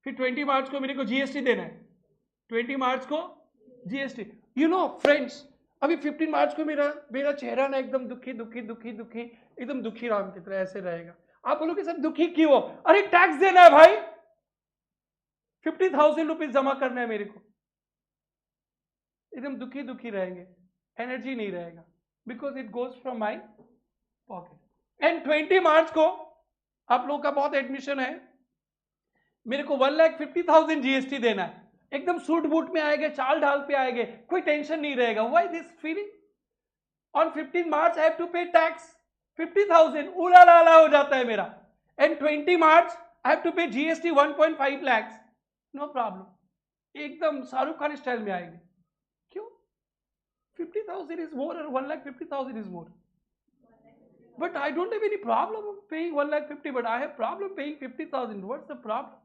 फिर 20 मार्च को मेरे को जीएसटी देना है, 20 मार्च को जीएसटी। यू नो फ्रेंड्स, अभी 15 मार्च को मेरा मेरा चेहरा ना एकदम दुखी दुखी दुखी दुखी, एकदम दुखी राम की तरह ऐसे रहेगा। आप बोलोगे सर दुखी क्यों हो, अरे टैक्स देना है भाई, 50,000 रुपीज जमा करना है मेरे को, एकदम दुखी दुखी रहेंगे, एनर्जी नहीं रहेगा, because it goes from my pocket. And 20 मार्च को आप लोगों का बहुत एडमिशन है, मेरे को 1,50,000 जीएसटी देना है, एकदम सूट बूट में आएंगे, चाल ढाल पे आएंगे, कोई टेंशन नहीं रहेगा। Why this feeling, on 15 March I have to pay tax 50,000, उला लाला हो जाता है मेरा, and 20 March I have to pay GST 1.5 lakh, no problem, एकदम शाहरुख खान स्टाइल में आएंगे। क्यों, 50,000 is more or 1,50,000 is more, but I don't have any problem of paying 1,50,000, but I have problem paying 50,000. What's the problem?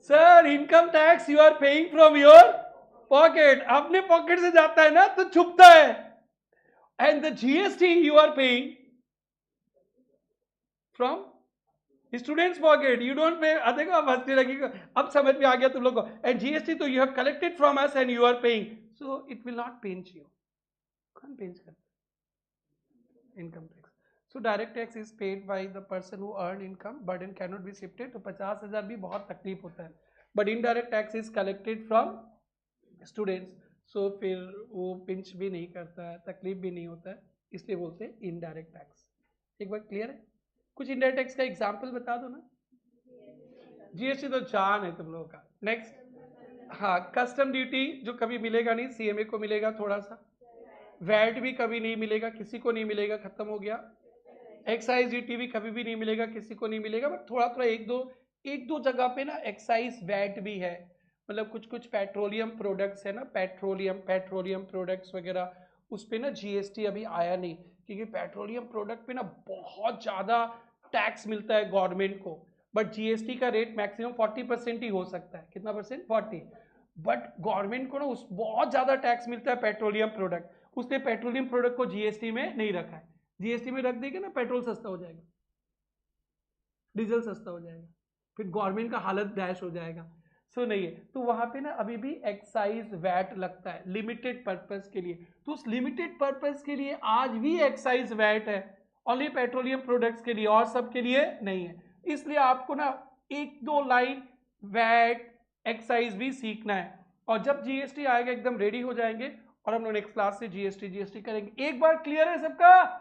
Sir, income tax you are paying from your pocket, अपने pocket से जाता है ना तो छुपता है, and the GST you are paying from students pocket, you don't पे। देखो अब हंसने लगी, अब समझ में आ गया तुम लोग को। एंड जीएसटी तो you have collected from us and you are paying, so it will not pinch you, कौन पिंच करता income tax. So direct tax is paid by the person who earn income, burden can not be shifted, तो 50,000 भी बहुत तकलीफ होता है, but indirect tax is collected from students, so फिर वो पिंच भी नहीं करता है, तकलीफ भी नहीं होता है, इसलिए बोलते हैं इनडायरेक्ट टैक्स। एक बार क्लियर है, कुछ इनडायरेक्ट टैक्स का एग्जांपल बता दो ना। जीएसटी तो जान है तुम लोगों का। नेक्स्ट, हाँ, कस्टम ड्यूटी जो कभी मिलेगा नहीं, सीएमए को मिलेगा थोड़ा सा, वैट भी कभी नहीं मिलेगा, किसी को नहीं मिलेगा, खत्म हो गया। एक्साइज ड्यूटी भी कभी भी नहीं मिलेगा, किसी को नहीं मिलेगा, बट थोड़ा थोड़ा एक दो जगह पे ना एक्साइज वैट भी है, मतलब कुछ कुछ पेट्रोलियम प्रोडक्ट्स है ना, पेट्रोलियम प्रोडक्ट्स वगैरह, उस पे ना जीएसटी अभी आया नहीं, क्योंकि पेट्रोलियम प्रोडक्ट पे ना बहुत ज्यादा टैक्स मिलता है गवर्नमेंट को, बट जीएसटी का रेट मैक्सिमम 40% ही हो सकता है। कितना परसेंट, 40, बट गवर्नमेंट को ना उस बहुत ज्यादा टैक्स मिलता है पेट्रोलियम प्रोडक्ट, उसने पेट्रोलियम प्रोडक्ट को जीएसटी में नहीं रखा है। जीएसटी में रख देगा ना, पेट्रोल सस्ता हो जाएगा, डीजल सस्ता हो जाएगा, फिर गवर्नमेंट का हालत डैश हो जाएगा। सो नहीं है, तो वहां पे ना अभी भी एक्साइज वैट लगता है लिमिटेड पर्पस के लिए, तो उस लिमिटेड पर्पस के लिए आज भी एक्साइज वैट है, ओनली पेट्रोलियम प्रोडक्ट्स के लिए, और सब के लिए नहीं है। इसलिए आपको ना एक दो लाइन वैट एक्साइज भी सीखना है, और जब जीएसटी आएगा एकदम रेडी हो जाएंगे, और हम लोग नेक्स्ट क्लास से जीएसटी करेंगे। एक बार क्लियर है सबका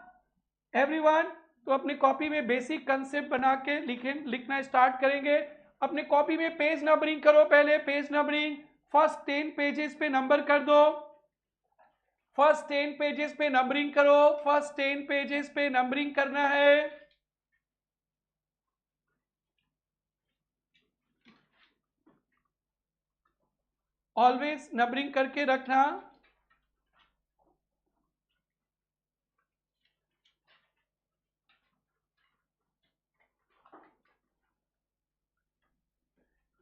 एवरीवन? तो अपनी कॉपी में बेसिक कंसेप्ट बना के लिखना स्टार्ट करेंगे। अपने कॉपी में पेज नंबरिंग करो, पहले पेज नंबरिंग, फर्स्ट 10 पेजेस पे नंबर कर दो, फर्स्ट 10 पेजेस पे नंबरिंग करो, फर्स्ट 10 पेजेस पे नंबरिंग करना है। ऑलवेज नंबरिंग करके रखना।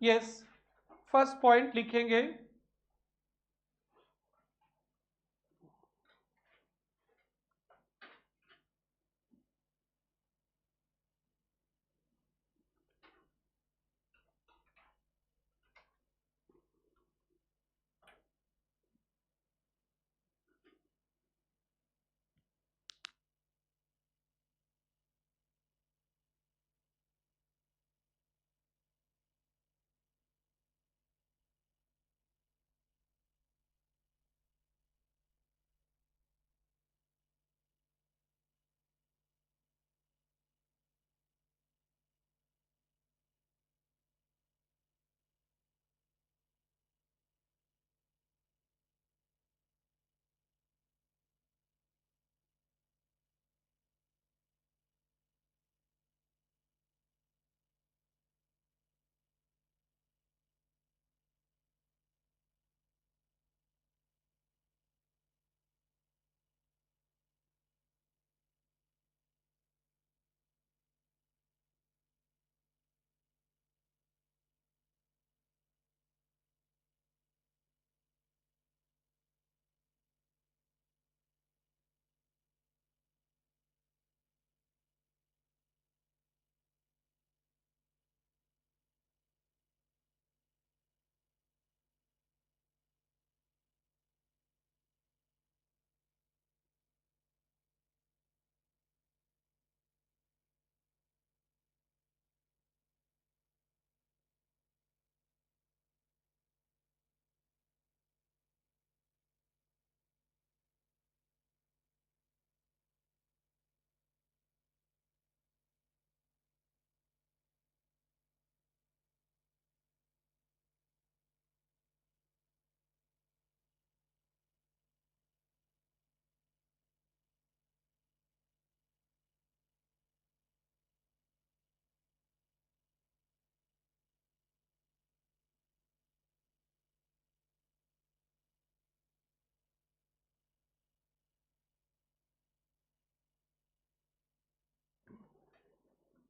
यस, फर्स्ट पॉइंट लिखेंगे।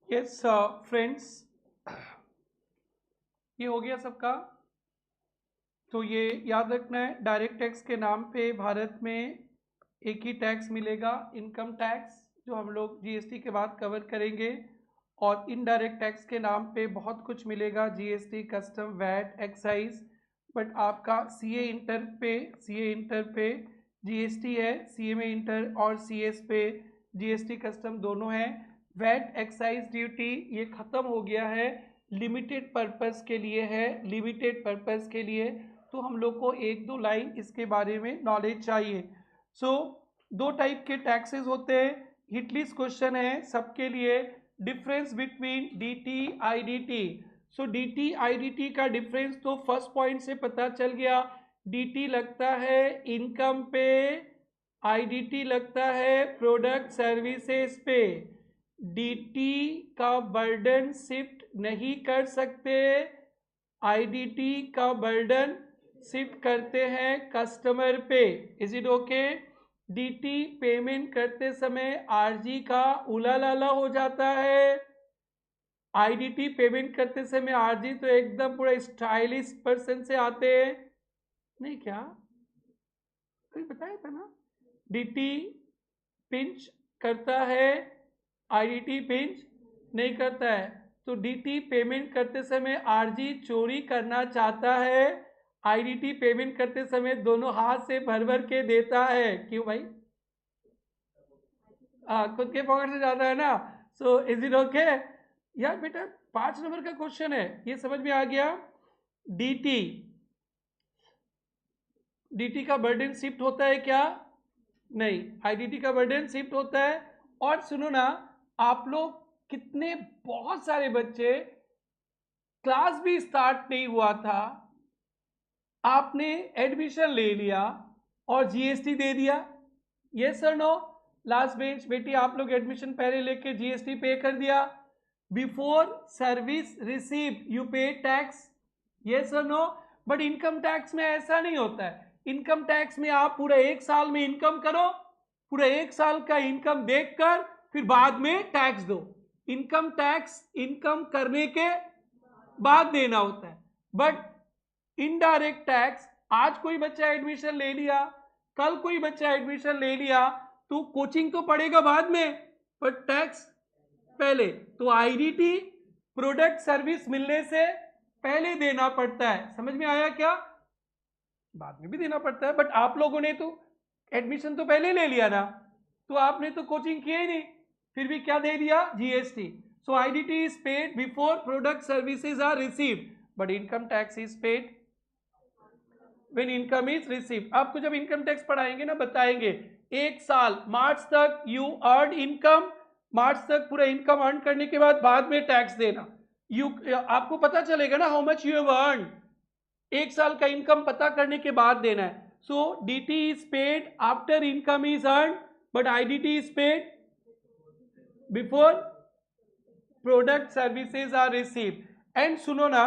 यस फ्रेंड्स, ये हो गया सबका। तो ये याद रखना है, डायरेक्ट टैक्स के नाम पे भारत में एक ही टैक्स मिलेगा, इनकम टैक्स, जो हम लोग जीएसटी के बाद कवर करेंगे। और इनडायरेक्ट टैक्स के नाम पे बहुत कुछ मिलेगा, GST, custom, VAT, excise. But आपका सीए इंटर पे जीएसटी है, सीएमए इंटर और सीएस पे जीएसटी कस्टम दोनों है। वैट एक्साइज ड्यूटी ये ख़त्म हो गया है, लिमिटेड पर्पस के लिए है, लिमिटेड पर्पस के लिए। तो हम लोग को एक दो लाइन इसके बारे में नॉलेज चाहिए। सो दो टाइप के टैक्सेस होते हैं, हिट लिस्ट क्वेश्चन है सबके लिए। Difference between DT IDT. So DT IDT का डिफरेंस तो फर्स्ट पॉइंट से पता चल गया। डीटी लगता है इनकम पे, आईडीटी लगता है प्रोडक्ट सर्विसेज पे। डीटी का बर्डन शिफ्ट नहीं कर सकते, आईडीटी का बर्डन शिफ्ट करते हैं कस्टमर पे। Is it okay? DT payment करते समय आरजी का उला लाला हो जाता है, आईडीटी पेमेंट करते समय आरजी तो एकदम पूरा स्टाइलिश पर्सन से आते हैं। नहीं क्या कोई बताया था ना? डीटी पिंच करता है, आईडीटी पिंच नहीं करता है। तो डीटी पेमेंट करते समय आरजी चोरी करना चाहता है, आईडीटी पेमेंट करते समय दोनों हाथ से भर भर के देता है। क्यों भाई? खुद के पॉकेट से जाता है ना। सो इज इट ओके यार? बेटा 5 नंबर का क्वेश्चन है, ये समझ में आ गया। डीटी डीटी का बर्डन शिफ्ट होता है क्या? नहीं, आईडीटी का बर्डन शिफ्ट होता है। और सुनो ना, आप लोग कितने, बहुत सारे बच्चे, क्लास भी स्टार्ट नहीं हुआ था, आपने एडमिशन ले लिया और जीएसटी दे दिया। यस और नो? लास्ट बेंच बेटी, आप लोग एडमिशन पहले लेके जीएसटी पे कर दिया। बिफोर सर्विस रिसीव यू पे टैक्स। यस और नो? बट इनकम टैक्स में ऐसा नहीं होता है। इनकम टैक्स में आप पूरा 1 साल में इनकम करो, पूरा 1 साल का इनकम देखकर फिर बाद में टैक्स दो। इनकम टैक्स इनकम करने के बाद देना होता है। बट इनडायरेक्ट टैक्स, आज कोई बच्चा एडमिशन ले लिया, कल कोई बच्चा एडमिशन ले लिया, तो कोचिंग तो पड़ेगा बाद में, पर टैक्स पहले। तो आईडीटी प्रोडक्ट सर्विस मिलने से पहले देना पड़ता है। समझ में आया क्या? बाद में भी देना पड़ता है, बट आप लोगों ने तो एडमिशन तो पहले ले लिया ना, तो आपने तो कोचिंग किया ही नहीं, फिर भी क्या दे दिया? GST. So IDT is paid before product services are received, but income tax is paid when income is received. आपको जब इनकम टैक्स पढ़ाएंगे ना, बताएंगे एक साल मार्च तक यू अर्न इनकम, मार्च तक पूरा इनकम अर्न करने के बाद में टैक्स देना। आपको पता चलेगा ना how much you have earn, एक साल का इनकम पता करने के बाद देना है। So DT is paid after income is earn, but IDT is paid before product services are received. And सुनो ना,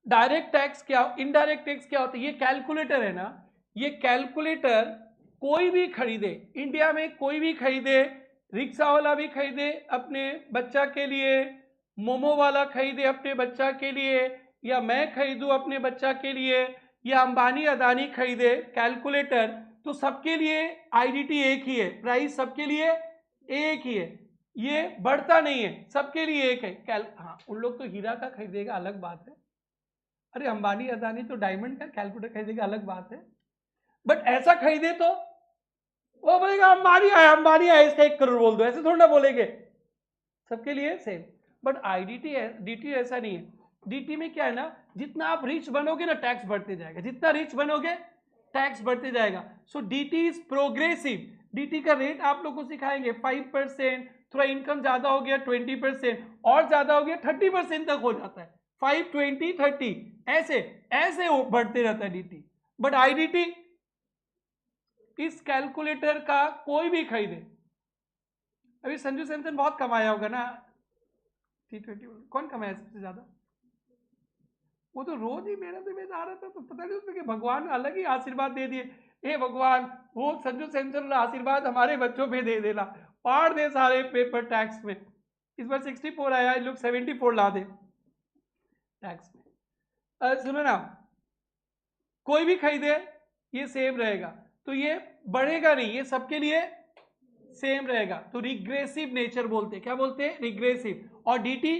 डायरेक्ट टैक्स क्या, इनडायरेक्ट टैक्स क्या होता है? ये कैलकुलेटर है ना, ये कैलकुलेटर कोई भी खरीदे, इंडिया में कोई भी खरीदे, रिक्शा वाला भी खरीदे अपने बच्चा के लिए, मोमो वाला खरीदे अपने बच्चा के लिए, या मैं खरीदूं अपने बच्चा के लिए, या अंबानी अदानी खरीदे कैलकुलेटर, तो सबके लिए आईडीटी एक ही है, प्राइस सबके लिए एक ही है, ये बढ़ता नहीं है, सबके लिए एक है। हाँ, उन लोग तो हीरा का खरीदेगा, अलग बात है। अरे अंबानी अदानी तो डायमंड का कैलकुलेटर खरीदेगा, अलग बात है। बट ऐसा खरीदे तो वो बोलेगा अंबानी आया इसका 1 करोड़ बोल दो, ऐसे थोड़ा ना बोलेंगे, सबके लिए सेम। बट डीटी ऐसा नहीं है। डीटी में क्या है ना, जितना आप रिच बनोगे ना टैक्स बढ़ते जाएगा, जितना रिच बनोगे टैक्स बढ़ते जाएगा। सो डीटी इज प्रोग्रेसिव। डीटी का रेट आप लोग को सिखाएंगे 5%, थोड़ा इनकम ज्यादा हो गया 20%, और ज्यादा हो गया 30% तक हो जाता है, 5, 20, 30 ऐसे ऐसे बढ़ते रहता है डीटी। बट आईडीटी इस कैलकुलेटर का कोई भी खरीदे, अभी संजू सैमसन बहुत कमाया होगा ना, T20 कौन कमाया सबसे ज्यादा? वो तो रोज ही मेहनत में जा रहा था, तो पता नहीं उसमें कि भगवान अलग ही आशीर्वाद दे दिए, हे भगवान वो संजू सैमसन आशीर्वाद हमारे बच्चों पे दे देना, पाड़ दे सारे पेपर टैक्स में। इस बार 64 आया, लोग 74 ला दे टैक्स में। सुनो ना, कोई भी खरीदे ये सेम रहेगा, तो ये बढ़ेगा नहीं, ये सबके लिए सेम रहेगा। तो रिग्रेसिव नेचर बोलते हैं, क्या बोलते हैं? रिग्रेसिव। और डीटी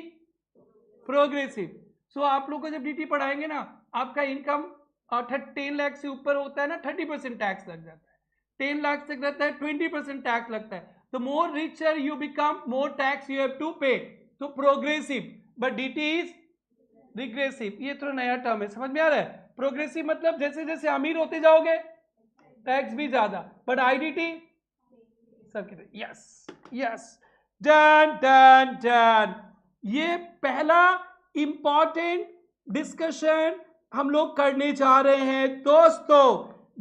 प्रोग्रेसिव। सो आप लोग को जब डीटी पढ़ाएंगे ना, आपका इनकम 10 लाख से ऊपर होता है ना, 30% टैक्स लग जाता है, 10 लाख तक रहता है 20% टैक्स लगता है। तो more richer you become, more tax you have to pay, तो progressive. But DT is regressive. ये थोड़ा नया टर्म है, समझ में आ रहा है? प्रोग्रेसिव मतलब जैसे जैसे अमीर होते जाओगे टैक्स भी ज्यादा, बट आईडीटी सबके। Yes yes, done done done. ये पहला इंपॉर्टेंट डिस्कशन हम लोग करने जा रहे हैं दोस्तों,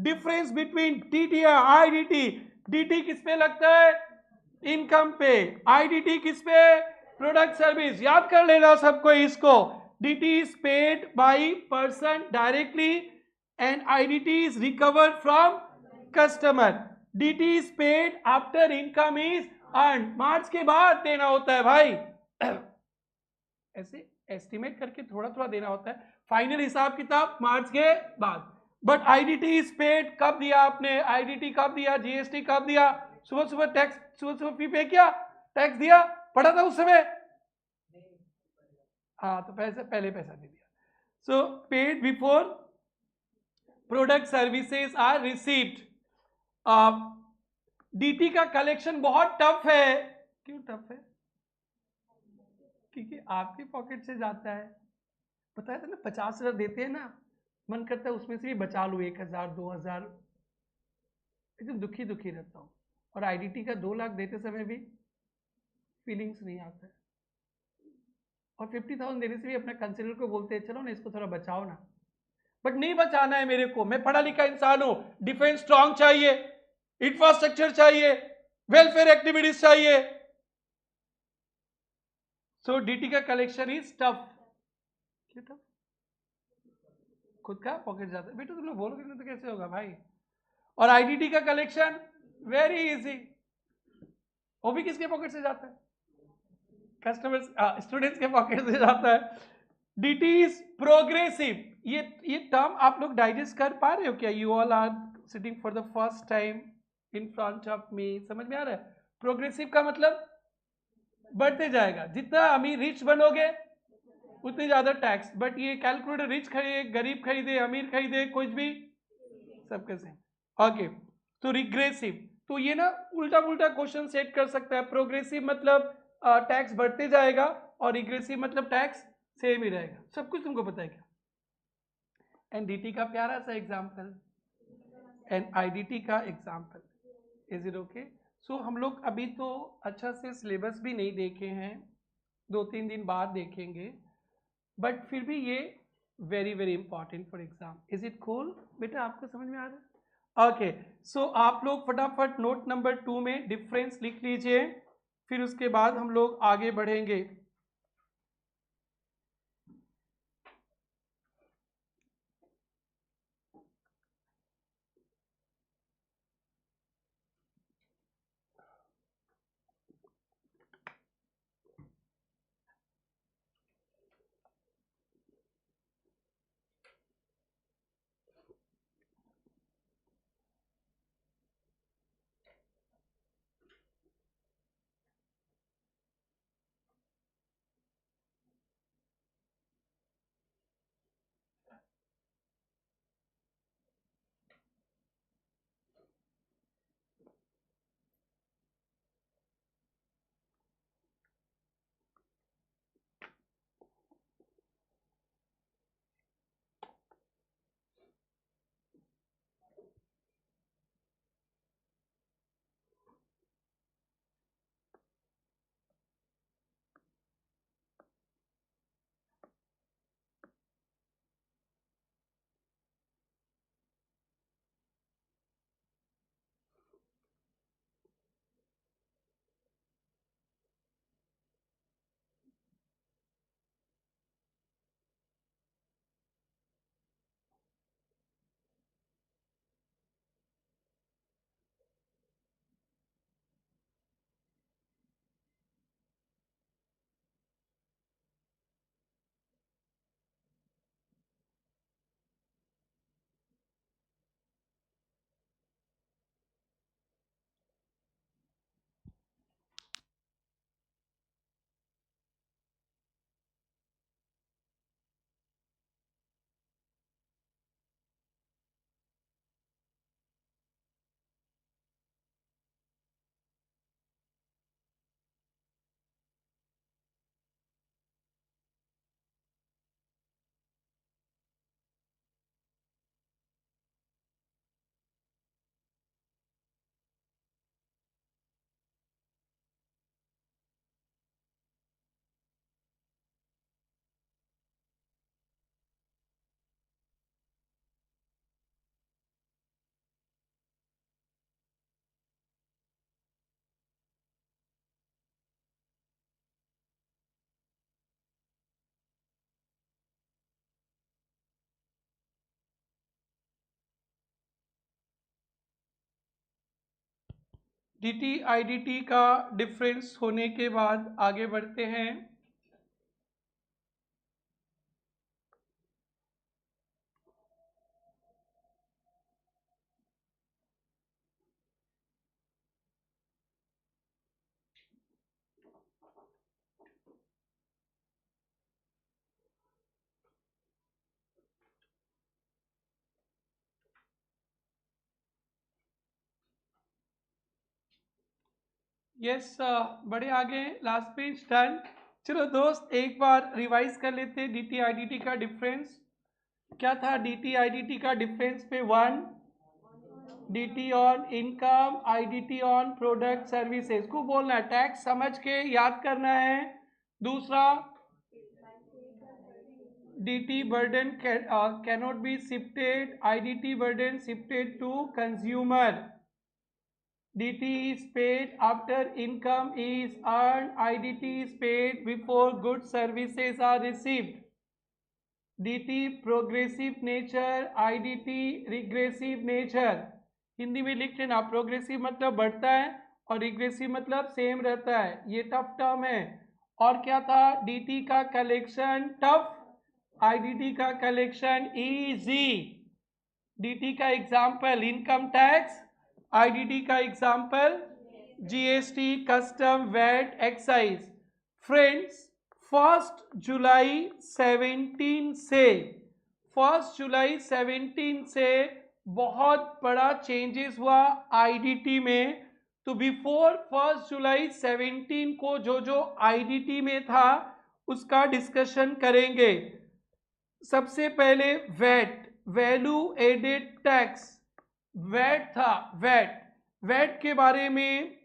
डिफरेंस बिटवीन डीटी और आईडीटी। डीटी किस पे लगता है? इनकम पे। आईडीटी किस पे? Product service. याद कर लेना सबको इसको। DT is paid by person directly and IDT is recovered from customer. DT is paid after income is earn, March के बाद देना होता है भाई, ऐसे एस्टिमेट करके थोड़ा थोड़ा देना होता है, फाइनल हिसाब किताब मार्च के बाद। बट आईडीटी इज पेड कब दिया आपने? आईडीटी कब दिया? जीएसटी कब दिया? सुबह सुबह टैक्स, सुबह सुबह फी पे किया, टैक्स दिया, पढ़ा था उस समय? हाँ, तो पैसा पहले पैसा दे दिया। So paid before product services are received. DT का कलेक्शन बहुत टफ है। क्यों टफ है? क्योंकि आपके पॉकेट से जाता है। पता है ना, 50,000 देते हैं ना, मन करता है उसमें से भी बचा लूं 1,000 2,000, एकदम दुखी दुखी रहता हूँ। और आईडीटी का 2 लाख देते समय भी फीलिंग्स नहीं आता है, और 50,000 देने से भी अपने कंसिडर को बोलते हैं चलो ना इसको थोड़ा बचाओ ना, बट नहीं बचाना है मेरे को, मैं पढ़ा लिखा इंसान हूं, डिफेंस स्ट्रांग चाहिए, इंफ्रास्ट्रक्चर चाहिए, वेलफेयर एक्टिविटीज चाहिए। सो डीटी का कलेक्शन इज टफ। क्यों टफ? खुद का पॉकेट जाता है बेटा, तुम लोग बोलोगे नहीं तो कैसे होगा भाई। और आईडीटी का कलेक्शन वेरी इजी, वो भी किसके पॉकेट से जाता है? कस्टमर्स, स्टूडेंट्स के पॉकेट से जाता है। dt is progressive. ये टर्म आप लोग डाइजेस्ट कर पा रहे हो क्या? You all are sitting for the first time in front of me, समझ में आ रहा है? प्रोग्रेसिव का मतलब बढ़ते जाएगा, जितना अमीर रिच बनोगे उतनी ज्यादा टैक्स। बट ये कैलकुलेटर रिच खरीदे, गरीब खरीदे, अमीर खरीदे, कुछ भी सबके सेम। ओके, तो रिग्रेसिव, तो ये ना उल्टा पुल्टा क्वेश्चन सेट कर सकता है। प्रोग्रेसिव मतलब टैक्स बढ़ते जाएगा और रिग्रेसिव मतलब टैक्स सेम ही रहेगा। सब कुछ तुमको पता है क्या? एनडीटी का प्यारा सा एग्जाम्पल, एंड आईडीटी का एग्जाम्पल, इज इट ओके? सो हम लोग अभी तो अच्छा से सिलेबस भी नहीं देखे हैं, 2-3 दिन बाद देखेंगे, बट फिर भी ये very very important for exam. Is it cool बेटा? आपको समझ में आ रहा है? ओके, सो आप लोग फटाफट नोट नंबर 2 में डिफरेंस लिख लीजिए, फिर उसके बाद हम लोग आगे बढ़ेंगे। डीटी आईडीटी का डिफरेंस होने के बाद आगे बढ़ते हैं। यस, बड़े आगे, लास्ट पेज डन। चलो दोस्त, एक बार रिवाइज कर लेते हैं डीटी आईडीटी का डिफरेंस। क्या था डीटी आईडीटी का डिफरेंस पे? 1 DT on income, IDT on product services को बोलना है, टैक्स समझ के याद करना है। दूसरा, dt burden cannot be shifted, IDT burden shifted to consumer. dt is paid after income is earned, IDT is paid before goods services are received. dt progressive nature, IDT regressive nature। Hindi में लिख लेना, progressive मतलब बढ़ता है और regressive मतलब same रहता है। ये टफ टर्म है। और क्या था? dt का कलेक्शन टफ, आईडीटी का कलेक्शन इजी, डीटी का एग्जाम्पल इनकम टैक्स, आईडीटी का example GST, custom, VAT, excise. Friends, 1 जुलाई 17 से बहुत बड़ा चेंजेस हुआ आईडीटी में। तो बिफोर 1 जुलाई 17 को जो जो आईडीटी में था उसका डिस्कशन करेंगे। सबसे पहले VAT, value added tax, VAT था, वैट, वैट के बारे में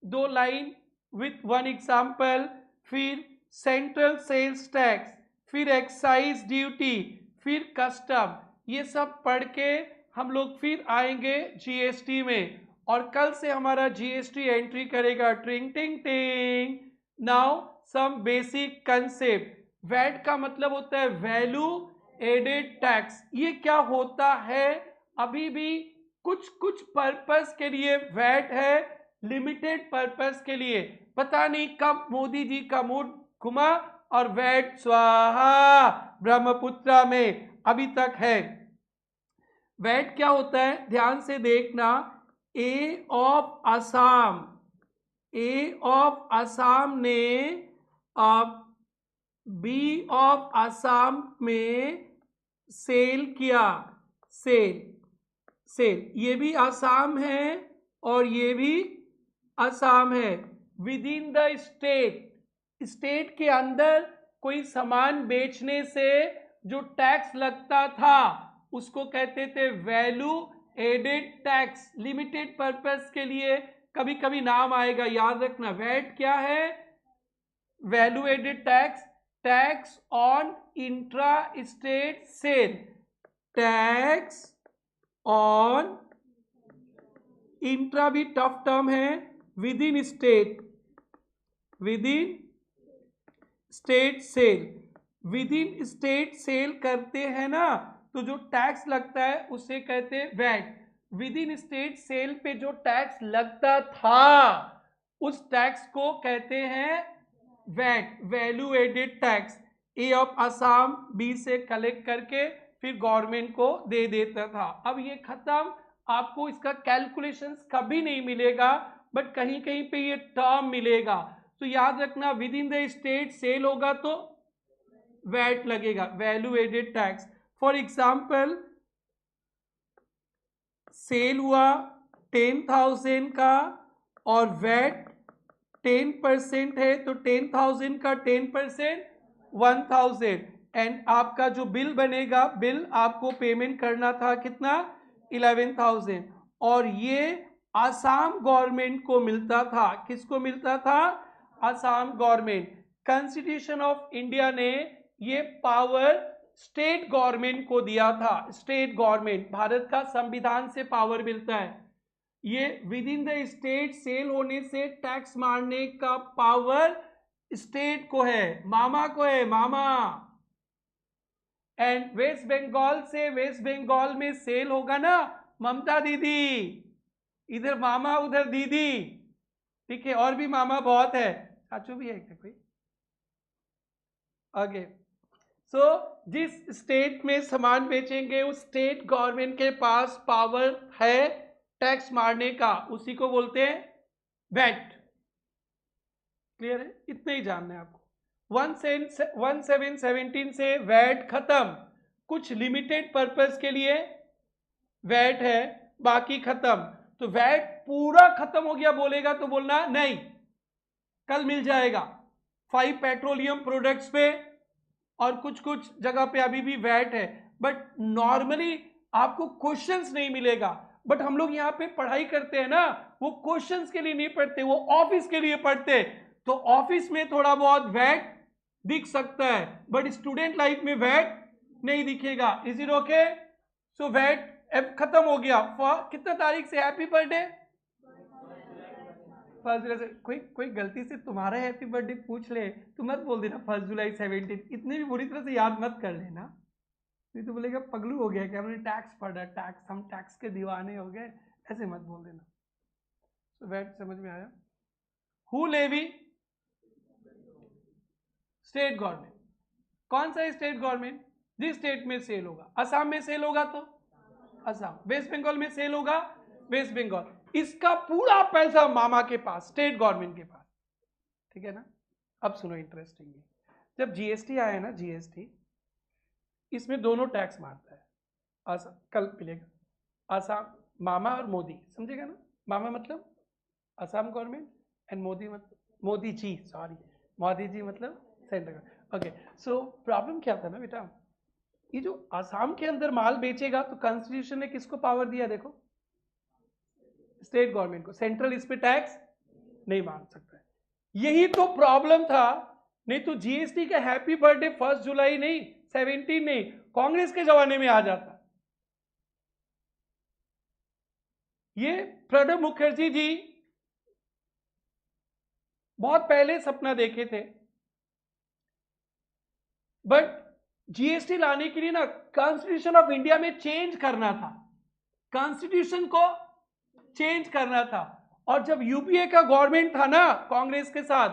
2 लाइन विथ 1 एग्जाम्पल, फिर सेंट्रल सेल्स टैक्स, फिर एक्साइज ड्यूटी, फिर कस्टम, ये सब पढ़ के हम लोग फिर आएंगे जीएसटी में। और कल से हमारा जीएसटी एंट्री करेगा ट्रिंग टिंग टिंग। Now some basic concept. VAT का मतलब होता है वैल्यू एडेड टैक्स। ये क्या होता है? अभी भी कुछ कुछ पर्पस के लिए वैट है, लिमिटेड पर्पस के लिए। पता नहीं कब मोदी जी का मूड घुमा और वैट स्वाहा ब्रह्मपुत्रा में अभी तक है। वैट क्या होता है ध्यान से देखना। A of Assam, A of Assam ने बी ऑफ असम में सेल किया, सेल, सेल, ये भी असम है और ये भी असम है। Within the state, state के अंदर कोई सामान बेचने से जो टैक्स लगता था उसको कहते थे value added tax. Limited purpose के लिए कभी कभी नाम आएगा, याद रखना। वैट क्या है? Value added tax, tax on intra state sale, tax on intra भी टफ टर्म है, within state, within state sale, within state sale करते हैं ना तो जो टैक्स लगता है उसे कहते हैं VAT. Within state sale पे जो टैक्स लगता था उस टैक्स को कहते हैं VAT, value added tax. A of Assam B से कलेक्ट करके फिर गवर्नमेंट को दे देता था। अब ये खत्म, आपको इसका कैलकुलेशंस कभी नहीं मिलेगा, बट कहीं कहीं पे ये टर्म मिलेगा। तो याद रखना, within the state sale होगा तो वैट लगेगा, value added tax. For example, sale हुआ 10,000 का और वैट 10% है तो 10,000 का 10% 1,000। एंड आपका जो बिल बनेगा, बिल आपको पेमेंट करना था कितना? 11,000। और ये आसाम गवर्नमेंट को मिलता था। किसको मिलता था? Assam government. Constitution of India ने ये पावर स्टेट गवर्नमेंट को दिया था। स्टेट गवर्नमेंट, भारत का संविधान से पावर मिलता है। ये within the state sale होने से टैक्स मारने का पावर स्टेट को है, मामा को है, मामा। एंड वेस्ट बंगाल से, वेस्ट बंगाल में सेल होगा ना ममता दीदी, इधर मामा उधर दीदी, ठीक है। और भी मामा बहुत है, चाचू भी है क्या कोई? आगे। सो जिस स्टेट में सामान बेचेंगे उस स्टेट गवर्नमेंट के पास पावर है टैक्स मारने का, उसी को बोलते हैं वैट। क्लियर है? इतना ही जानना है आपको। 1/7/17 से वैट खत्म। कुछ लिमिटेड पर्पस के लिए वैट है, बाकी खत्म। तो वैट पूरा खत्म हो गया बोलेगा तो बोलना नहीं, कल मिल जाएगा। 5 पेट्रोलियम प्रोडक्ट्स पे और कुछ कुछ जगह पे अभी भी वैट है, बट नॉर्मली आपको क्वेश्चंस नहीं मिलेगा। बट हम लोग यहाँ पे पढ़ाई करते हैं ना, वो क्वेश्चंस के लिए नहीं पढ़ते, वो ऑफिस के लिए पढ़ते। तो ऑफिस में थोड़ा बहुत वैट दिख सकता है, बट स्टूडेंट लाइफ में वैट नहीं दिखेगा। Is it okay? So VAT खत्म हो गया। कितना तारीख से हैप्पी बर्थडे? 1 जुलाई से। कोई कोई गलती से तुम्हारा हैप्पी बर्थडे पूछ ले तो मत बोल देना 1 जुलाई 17। इतनी भी बुरी तरह से याद मत कर लेना, नहीं तो बोलेगा पगलू हो गया क्या, हमने टैक्स पढ़ा, टैक्स, हम टैक्स के दीवाने हो गए, ऐसे मत बोल देना। तो वैट समझ में आया? Who levy? State government. कौन सा स्टेट गवर्नमेंट? जिस स्टेट में सेल होगा, असम में सेल होगा तो असम, वेस्ट बंगाल में सेल होगा वेस्ट बंगाल, इसका पूरा पैसा मामा के पास, स्टेट गवर्नमेंट के पास, ठीक है ना। अब सुनो इंटरेस्टिंग, जब जीएसटी आया ना, जीएसटी इसमें दोनों टैक्स मारता है, असम कल मिलेगा, असम मामा और मोदी, समझेगा ना, मामा मतलब असम गवर्नमेंट एंड मोदी मतलब मोदी जी, सॉरी मोदी जी मतलब central government. Okay, so problem क्या था ना बेटा, ये जो असम के अंदर माल बेचेगा तो कॉन्स्टिट्यूशन ने किसको पावर दिया, देखो स्टेट गवर्नमेंट को, सेंट्रल इस पे टैक्स नहीं मार सकता है, यही तो प्रॉब्लम था। नहीं तो जीएसटी का हैप्पी बर्थडे 1 जुलाई नहीं 17 नहीं, कांग्रेस के जमाने में आ जाता। ये प्रणब मुखर्जी जी बहुत पहले सपना देखे थे, बट जीएसटी लाने के लिए ना कॉन्स्टिट्यूशन ऑफ इंडिया में चेंज करना था, कॉन्स्टिट्यूशन को चेंज करना था। और जब यूपीए का गवर्नमेंट था ना कांग्रेस के साथ,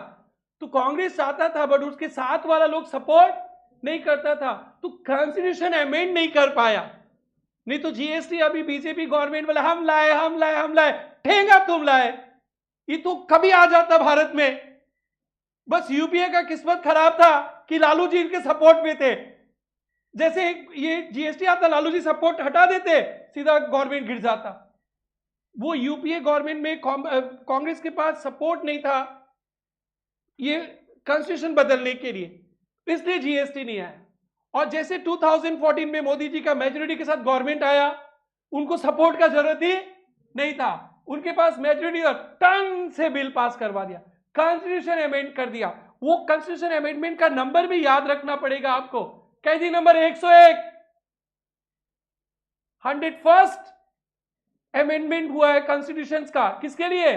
तो कांग्रेस चाहता था बट उसके साथ वाला लोग सपोर्ट नहीं करता था, तो कॉन्स्टिट्यूशन अमेंड नहीं कर पाया। नहीं तो जीएसटी अभी बीजेपी गवर्नमेंट वाला हम लाए हम लाए हम लाए, ठेंगा तुम लाए, ये तो कभी आ जाता भारत में। बस यूपीए का किस्मत खराब था कि लालू जी इनके सपोर्ट में थे, जैसे ये जीएसटी आता लालू जी सपोर्ट हटा देते, सीधा गवर्नमेंट गिर जाता। वो यूपीए गवर्नमेंट में कांग्रेस के पास सपोर्ट नहीं था ये कॉन्स्टिट्यूशन बदलने के लिए, इसलिए जीएसटी नहीं आया। और जैसे 2014 में मोदी जी का मेजोरिटी के साथ गवर्नमेंट आया, उनको सपोर्ट का जरूरत ही नहीं था, उनके पास मेजोरिटी और टन से बिल पास करवा दिया, कॉन्स्टिट्यूशन अमेंड कर दिया। वो कॉन्स्टिट्यूशन अमेंडमेंट का नंबर भी याद रखना पड़ेगा आपको, कैदी नंबर 101, 101st अमेंडमेंट हुआ है कॉन्स्टिट्यूशन का, किसके लिए,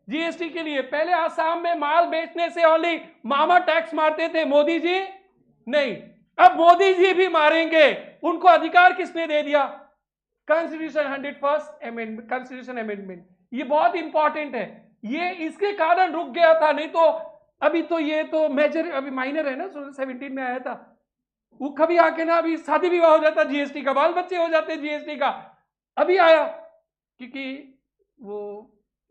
जीएसटी के लिए। पहले आसाम में माल बेचने से ओनली मामा टैक्स मारते थे, मोदी जी नहीं, अब मोदी जी भी मारेंगे, उनको अधिकार किसने दे दिया, constitution 101st amendment, constitution amendment, ये बहुत इंपॉर्टेंट है, ये इसके कारण रुक गया था, नहीं तो अभी तो ये तो मेजर, अभी माइनर है ना, 17 में आया था, वो कभी आके ना अभी शादी विवाह हो जाता जीएसटी का, बाल बच्चे हो जाते जीएसटी का, अभी आया क्योंकि वो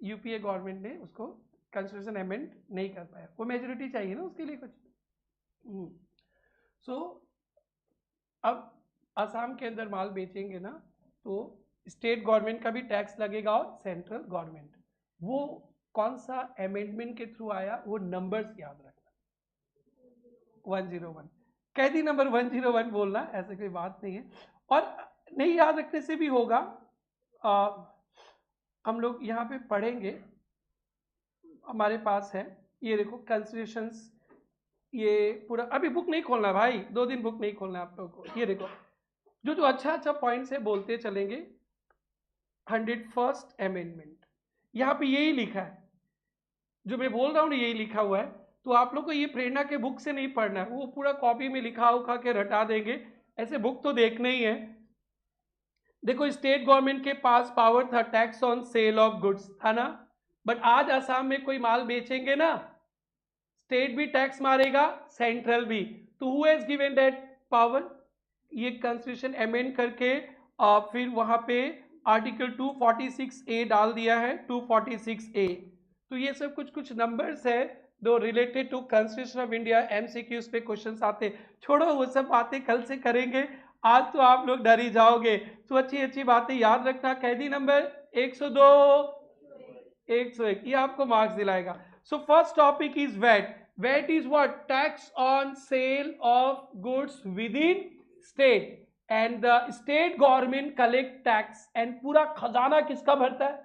यूपीए गवर्नमेंट ने उसको कॉन्स्टिट्यूशन अमेंड नहीं कर पाया, वो मेजोरिटी चाहिए ना उसके लिए कुछ। सो अब असम के अंदर माल बेचेंगे ना तो स्टेट गवर्नमेंट का भी टैक्स लगेगा और सेंट्रल गवर्नमेंट, वो कौन सा अमेंडमेंट के थ्रू आया वो नंबर्स याद रखना, 101, कैदी नंबर 101 बोलना, ऐसे कोई बात नहीं है। और नहीं याद रखने से भी होगा, हम लोग यहाँ पे पढ़ेंगे, हमारे पास है ये देखो कॉन्स्टिट्यूशंस, ये पूरा, अभी बुक नहीं खोलना भाई, 2 दिन बुक नहीं खोलना आप लोगों को, ये देखो जो जो अच्छा अच्छा पॉइंट्स है बोलते चलेंगे। 101st अमेंडमेंट, यहाँ पे यही लिखा है जो मैं बोल रहा हूँ, यही लिखा हुआ है, तो आप लोग को ये प्रेरणा के बुक से नहीं पढ़ना है, वो पूरा कॉपी में लिखा उखा के रटा देंगे, ऐसे बुक तो देखना ही है। देखो स्टेट गवर्नमेंट के पास पावर था tax on sale of goods, था ना, बट आज असम में कोई माल बेचेंगे ना, स्टेट भी टैक्स मारेगा सेंट्रल भी, तो who has given that power, ये कॉन्स्टिट्यूशन अमेंड करके फिर वहां पे आर्टिकल 246A डाल दिया है, 246A। तो ये सब कुछ कुछ नंबर्स है जो related to constitution of India, MCQs पे क्वेश्चंस आते, छोड़ो वो सब बातें कल से करेंगे, आज तो आप लोग डर ही जाओगे, तो अच्छी अच्छी बातें याद रखना। कैदी नंबर 102, 101, ये आपको मार्क्स दिलाएगा। So first topic is VAT, VAT is what, tax on sale of goods within state, and the state government collect tax, and पूरा खजाना किसका भरता है,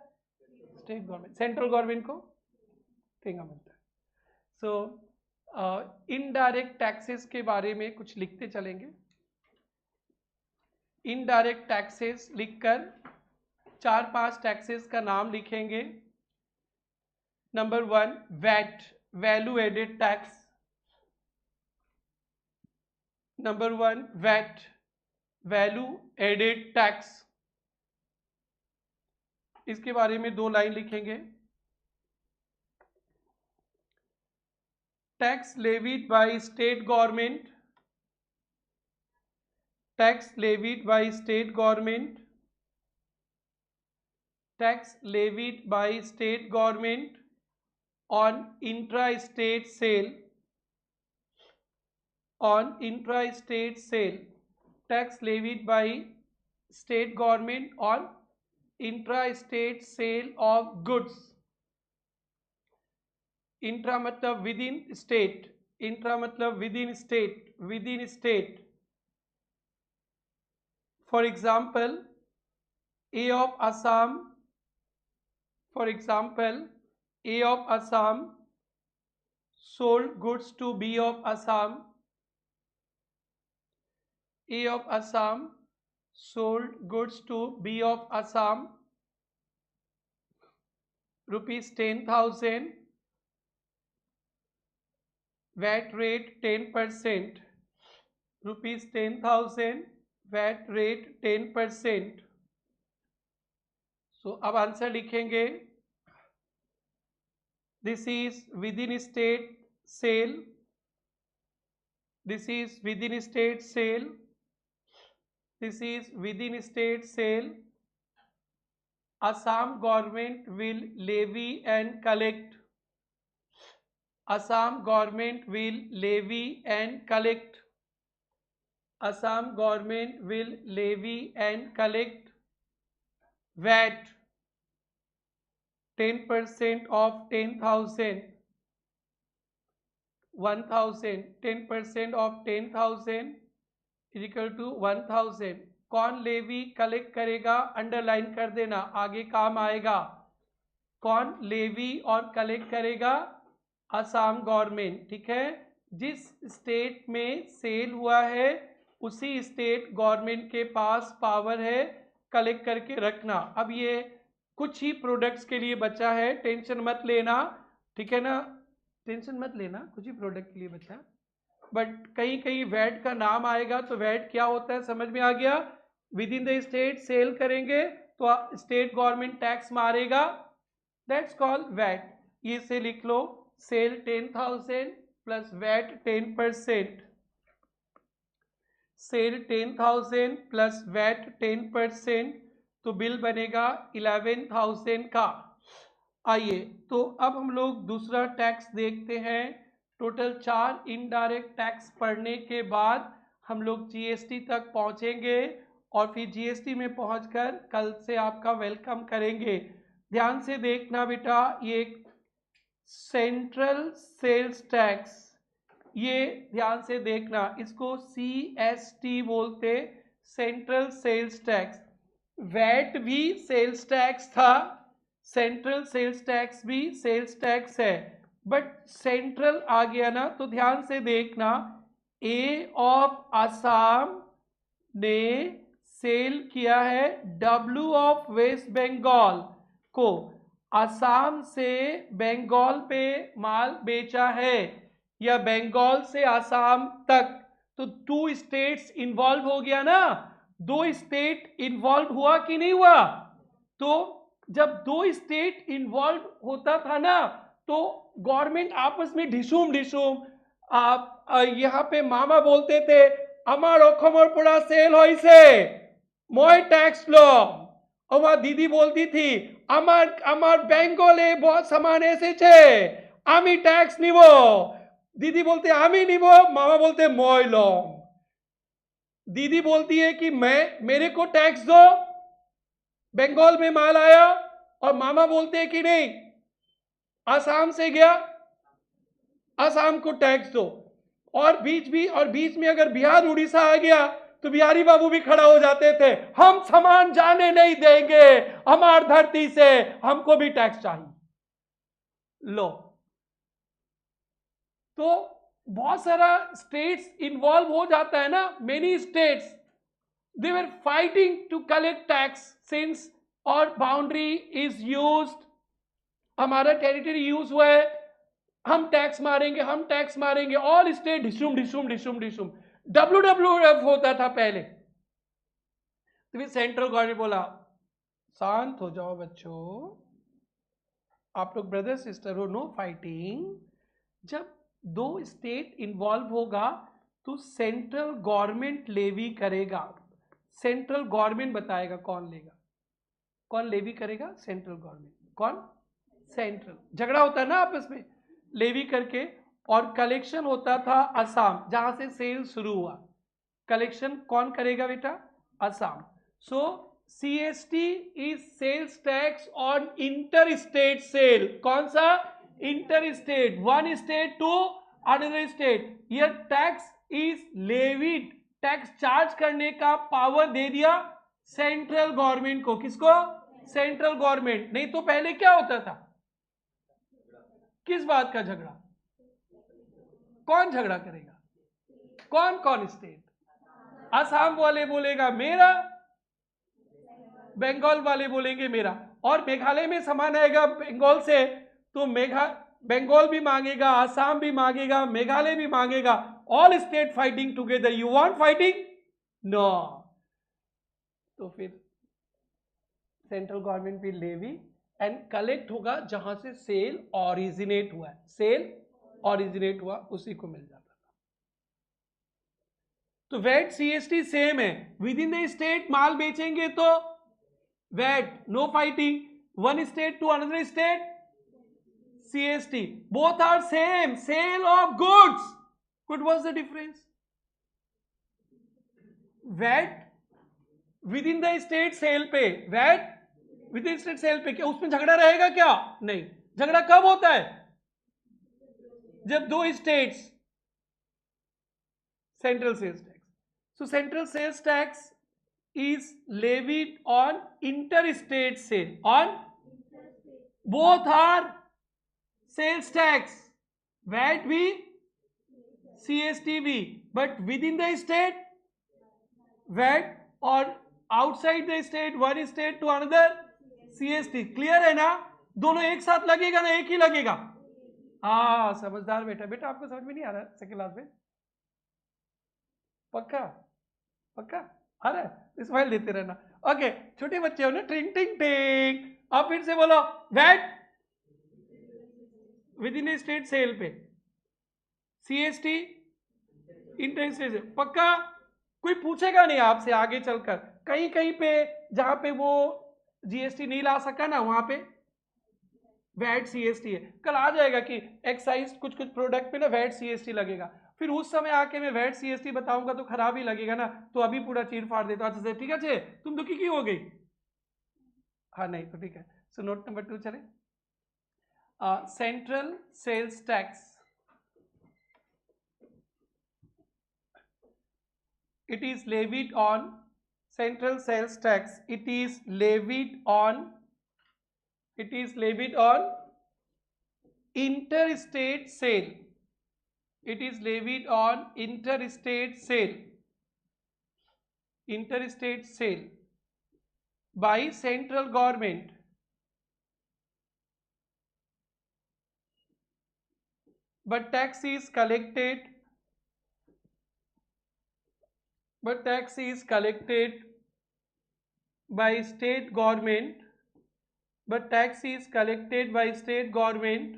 स्टेट गवर्नमेंट, सेंट्रल गवर्नमेंट को ठेंगा मिलता है। सो इनडायरेक्ट टैक्सेस के बारे में कुछ लिखते चलेंगे, इनडायरेक्ट टैक्सेस लिखकर 4-5 टैक्सेस का नाम लिखेंगे। Number 1 VAT, value added tax, number 1 VAT, value added tax, इसके बारे में 2 लाइन लिखेंगे। Tax levied by state government tax levied by state government, tax levied by state government on intra-state sale, on intra-state sale, tax levied by state government on intra-state sale of goods. Intra मतलब with in state, intra मतलब with in state, within state. For example A of Assam, for example A of Assam sold goods to B of Assam, A of Assam sold goods to B of Assam rupees 10,000, VAT rate 10%, rupees 10,000, VAT rate 10%. So अब answer लिखेंगे. This is within state sale, this is within state sale, this is within state sale. Assam government will levy and collect, Assam government will levy and collect, Assam government will levy and collect VAT 10% of 10,000, 1,000, 10% of 10,000 is equal to 1,000. कौन levy collect करेगा, underline कर देना, आगे काम आएगा. कौन levy और collect करेगा, असम गवर्नमेंट. ठीक है, जिस स्टेट में सेल हुआ है उसी स्टेट गवर्नमेंट के पास पावर है कलेक्ट करके रखना. अब ये कुछ ही प्रोडक्ट्स के लिए बचा है, टेंशन मत लेना. ठीक है ना, टेंशन मत लेना, कुछ ही प्रोडक्ट के लिए बचा. बट कहीं कहीं वैट का नाम आएगा तो वैट क्या होता है समझ में आ गया. Within the state sale करेंगे तो स्टेट गवर्नमेंट टैक्स मारेगा, दैट्स कॉल्ड वैट. ये से लिख लो, sale 10,000 plus VAT 10%, sale 10,000 plus VAT 10%, तो बिल बनेगा 11,000 का. आइए तो अब हम लोग दूसरा टैक्स देखते हैं. टोटल 4 इनडायरेक्ट टैक्स पढ़ने के बाद हम लोग जीएसटी तक पहुंचेंगे और फिर जीएसटी में पहुंचकर कल से आपका वेलकम करेंगे. ध्यान से देखना बेटा, ये सेंट्रल सेल्स टैक्स, ये ध्यान से देखना, इसको CST बोलते, सेंट्रल सेल्स टैक्स. वैट भी सेल्स टैक्स था, सेंट्रल सेल्स टैक्स भी सेल्स टैक्स है, बट सेंट्रल आ गया ना. तो ध्यान से देखना, ए ऑफ असम ने सेल किया है W ऑफ वेस्ट बंगाल को, असम से बंगाल पे माल बेचा है या बंगाल से असम तक, तो 2 स्टेट्स इन्वॉल्व हो गया ना. 2 स्टेट इन्वॉल्व हुआ कि नहीं हुआ. तो जब 2 स्टेट इन्वॉल्व होता था ना तो गवर्नमेंट आपस में ढिसूम ढिसूम, आप यहाँ पे मामा बोलते थे আমার অসমৰ পৰা সেল হয়েছে মই ট্যাক্স লম, और दीदी बोलती थी আমার বেঙ্গলে बहुत सामान এসেছে আমি ট্যাক্স নিব. दीदी बोलते আমি নিব, मामा बोलते মই লম. दीदी बोलती है कि मेरे को टैक्स दो, बंगाल में माल आया, और मामा बोलते हैं कि नहीं आसाम से गया आसाम को टैक्स दो. और बीच में अगर बिहार उड़ीसा आ गया तो बिहारी बाबू भी खड़ा हो जाते थे, हम सामान जाने नहीं देंगे हमार धरती से, हमको भी टैक्स चाहिए. लो, तो बहुत सारा स्टेट्स इन्वॉल्व हो जाता है ना. Many states they were fighting to collect tax since our boundary is used, हमारा टेरिटरी यूज हुआ है, हम टैक्स मारेंगे, हम टैक्स मारेंगे. ऑल स्टेट ढिसूम ढिसूम ढिसूम ढिसूम, WWF होता था पहले. तो फिर सेंट्रल गवर्नमेंट बोला शांत हो जाओ बच्चों, आप लोग ब्रदर सिस्टर हो, नो फाइटिंग. जब 2 स्टेट इन्वॉल्व होगा तो सेंट्रल गवर्नमेंट लेवी करेगा, सेंट्रल गवर्नमेंट बताएगा कौन लेगा, कौन लेवी करेगा, सेंट्रल गवर्नमेंट, कौन, सेंट्रल। झगड़ा होता है ना आपस में लेवी करके, और कलेक्शन होता था असम, जहां से सेल शुरू हुआ, कलेक्शन कौन करेगा बेटा, Assam. So CST is sales tax on inter state sale, कौन सा, inter state, one state to another state, ये tax is levied, tax charge करने का पावर दे दिया सेंट्रल गवर्नमेंट को, किसको, सेंट्रल गवर्नमेंट। नहीं तो पहले क्या होता था, किस बात का झगड़ा, कौन झगड़ा करेगा, कौन कौन स्टेट, असम वाले बोलेगा मेरा, बंगाल वाले बोलेंगे मेरा, और मेघालय में सामान आएगा बंगाल से तो बंगाल भी मांगेगा, असम भी मांगेगा, मेघालय भी मांगेगा, all state fighting together, you want fighting, no. तो फिर सेंट्रल गवर्नमेंट भी लेवी एंड कलेक्ट होगा जहां से सेल ऑरिजिनेट हुआ है, सेल ऑरिजिनेट हुआ उसी को मिल जाता था। तो वैट सीएसटी सेम है, विद इन द स्टेट माल बेचेंगे तो VAT, no fighting, one state to another state CST, both are same, sale of goods, but what's the difference, VAT within the state sale पे, VAT within state sale पे, क्या उसमें झगड़ा रहेगा क्या, नहीं, झगड़ा कब होता है, जब दो states, central sales tax, so central sales tax is levied on interstate sale, on both are sales tax, VAT भी, CST भी, but within the state VAT, और outside the state, one state to another CST, clear है ना, दोनों एक साथ लगेगा ना, एक ही लगेगा, हाँ समझदार बेटा, बेटा आपको समझ में नहीं आ रहा सेकंड क्लास में, पक्का पक्का आ रहा है, स्माइल देते रहना, ओके। छोटे बच्चे हो ना, टिंग टिंग टिंग, अब फिर से बोलो, VAT within state sale पे, सीएसटी इंटर स्टेट सेल, पक्का, कोई पूछेगा नहीं आपसे आगे चलकर, कहीं कहीं पे जहां पे वो जीएसटी नहीं ला सका ना, वहां पे वैट सीएसटी है, कल आ जाएगा कि एक्साइज कुछ कुछ प्रोडक्ट पे ना वैट सीएसटी लगेगा, फिर उस समय आके मैं वैट सीएसटी बताऊंगा तो खराब ही लगेगा ना, तो अभी पूरा चीर फाड़ देता, अच्छा से ठीक है, तुम दुखी क्यों हो गई, हाँ नहीं तो ठीक है। सो नोट नंबर 2 चले, central sales tax, it is levied on, central sales tax, it is levied on interstate sale, it is levied on interstate sale by central government, but tax is collected by state government, but tax is collected by state government,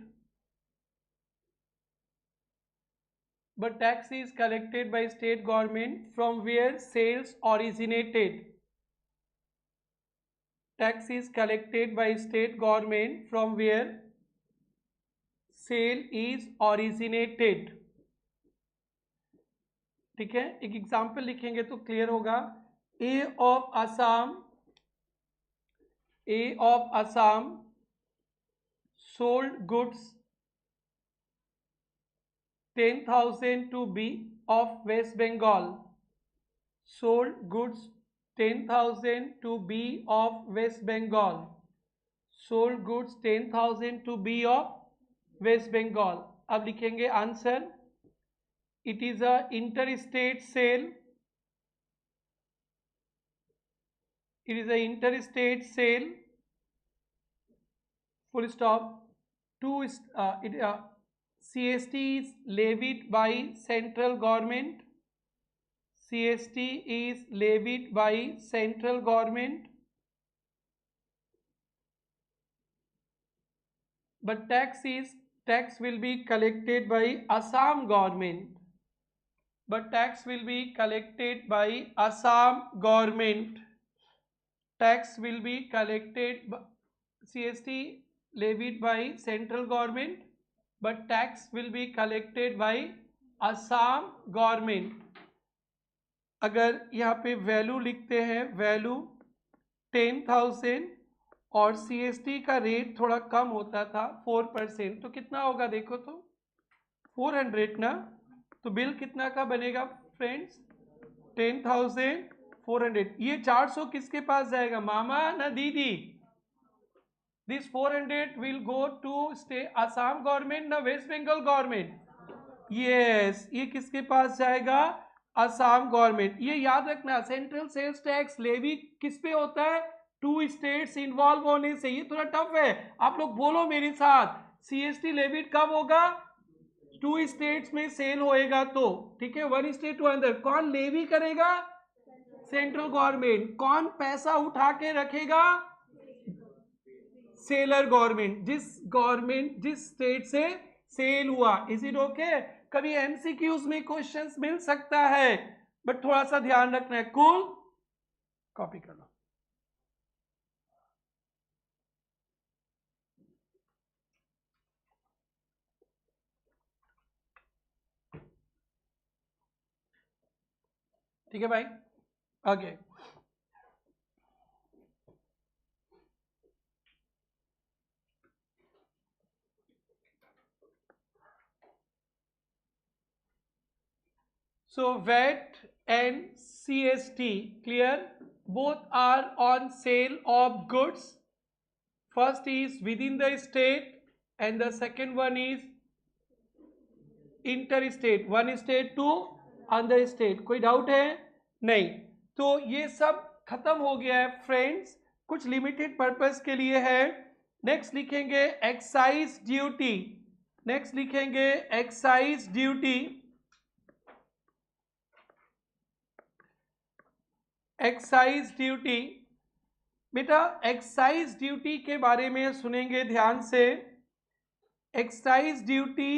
but tax is collected by state government from where sales originated, tax is collected by state government from where sale is originated, ठीक है। एक example लिखेंगे तो clear होगा, ए of Assam sold goods 10,000 to B of West Bengal, sold goods 10,000 to B of West Bengal, sold goods 10,000 to B of West Bengal। अब लिखेंगे answer, it is a interstate sale, it is a interstate sale, full stop, CST is levied by central government, CST is levied by central government, but tax will be collected by Assam government, but tax will be collected by Assam government. Tax will be collected by CST levied by central government, but tax will be collected by Assam government. अगर यहाँ पे value लिखते हैं, value 10,000 और CST का rate थोड़ा कम होता था 4%, तो कितना होगा देखो तो 400 ना, तो बिल कितना का बनेगा फ्रेंड्स 10,400. ये 400 किसके पास जाएगा, मामा ना दीदी? This 400 will go to state Assam government ना वेस्ट बंगाल गवर्नमेंट? यस, ये किसके पास जाएगा, असम गवर्नमेंट. ये याद रखना, सेंट्रल सेल्स टैक्स लेवी किस पे होता है, 2 स्टेट्स इन्वॉल्व होने से. ये थोड़ा टफ है, आप लोग बोलो मेरे साथ, CST लेवी कब होगा, 2 स्टेट्स में सेल होएगा तो, ठीक है, 1 स्टेट टू अदर. कौन लेवी करेगा, सेंट्रल गवर्नमेंट. कौन पैसा उठा के रखेगा, सेलर गवर्नमेंट. जिस स्टेट से सेल हुआ. Is it okay? कभी MCQs में क्वेश्चंस मिल सकता है, बट थोड़ा सा ध्यान रखना है. कूल, कॉपी कर लो. ठीक है भाई, okay. So VAT and CST, clear? Both are on sale of goods. First is within the state and the second one is interstate, one state to another state. कोई डाउट है? नहीं. तो ये सब खत्म हो गया है फ्रेंड्स, कुछ लिमिटेड पर्पस के लिए है. नेक्स्ट लिखेंगे एक्साइज ड्यूटी. नेक्स्ट लिखेंगे एक्साइज ड्यूटी. एक्साइज ड्यूटी, बेटा एक्साइज ड्यूटी के बारे में सुनेंगे ध्यान से. एक्साइज ड्यूटी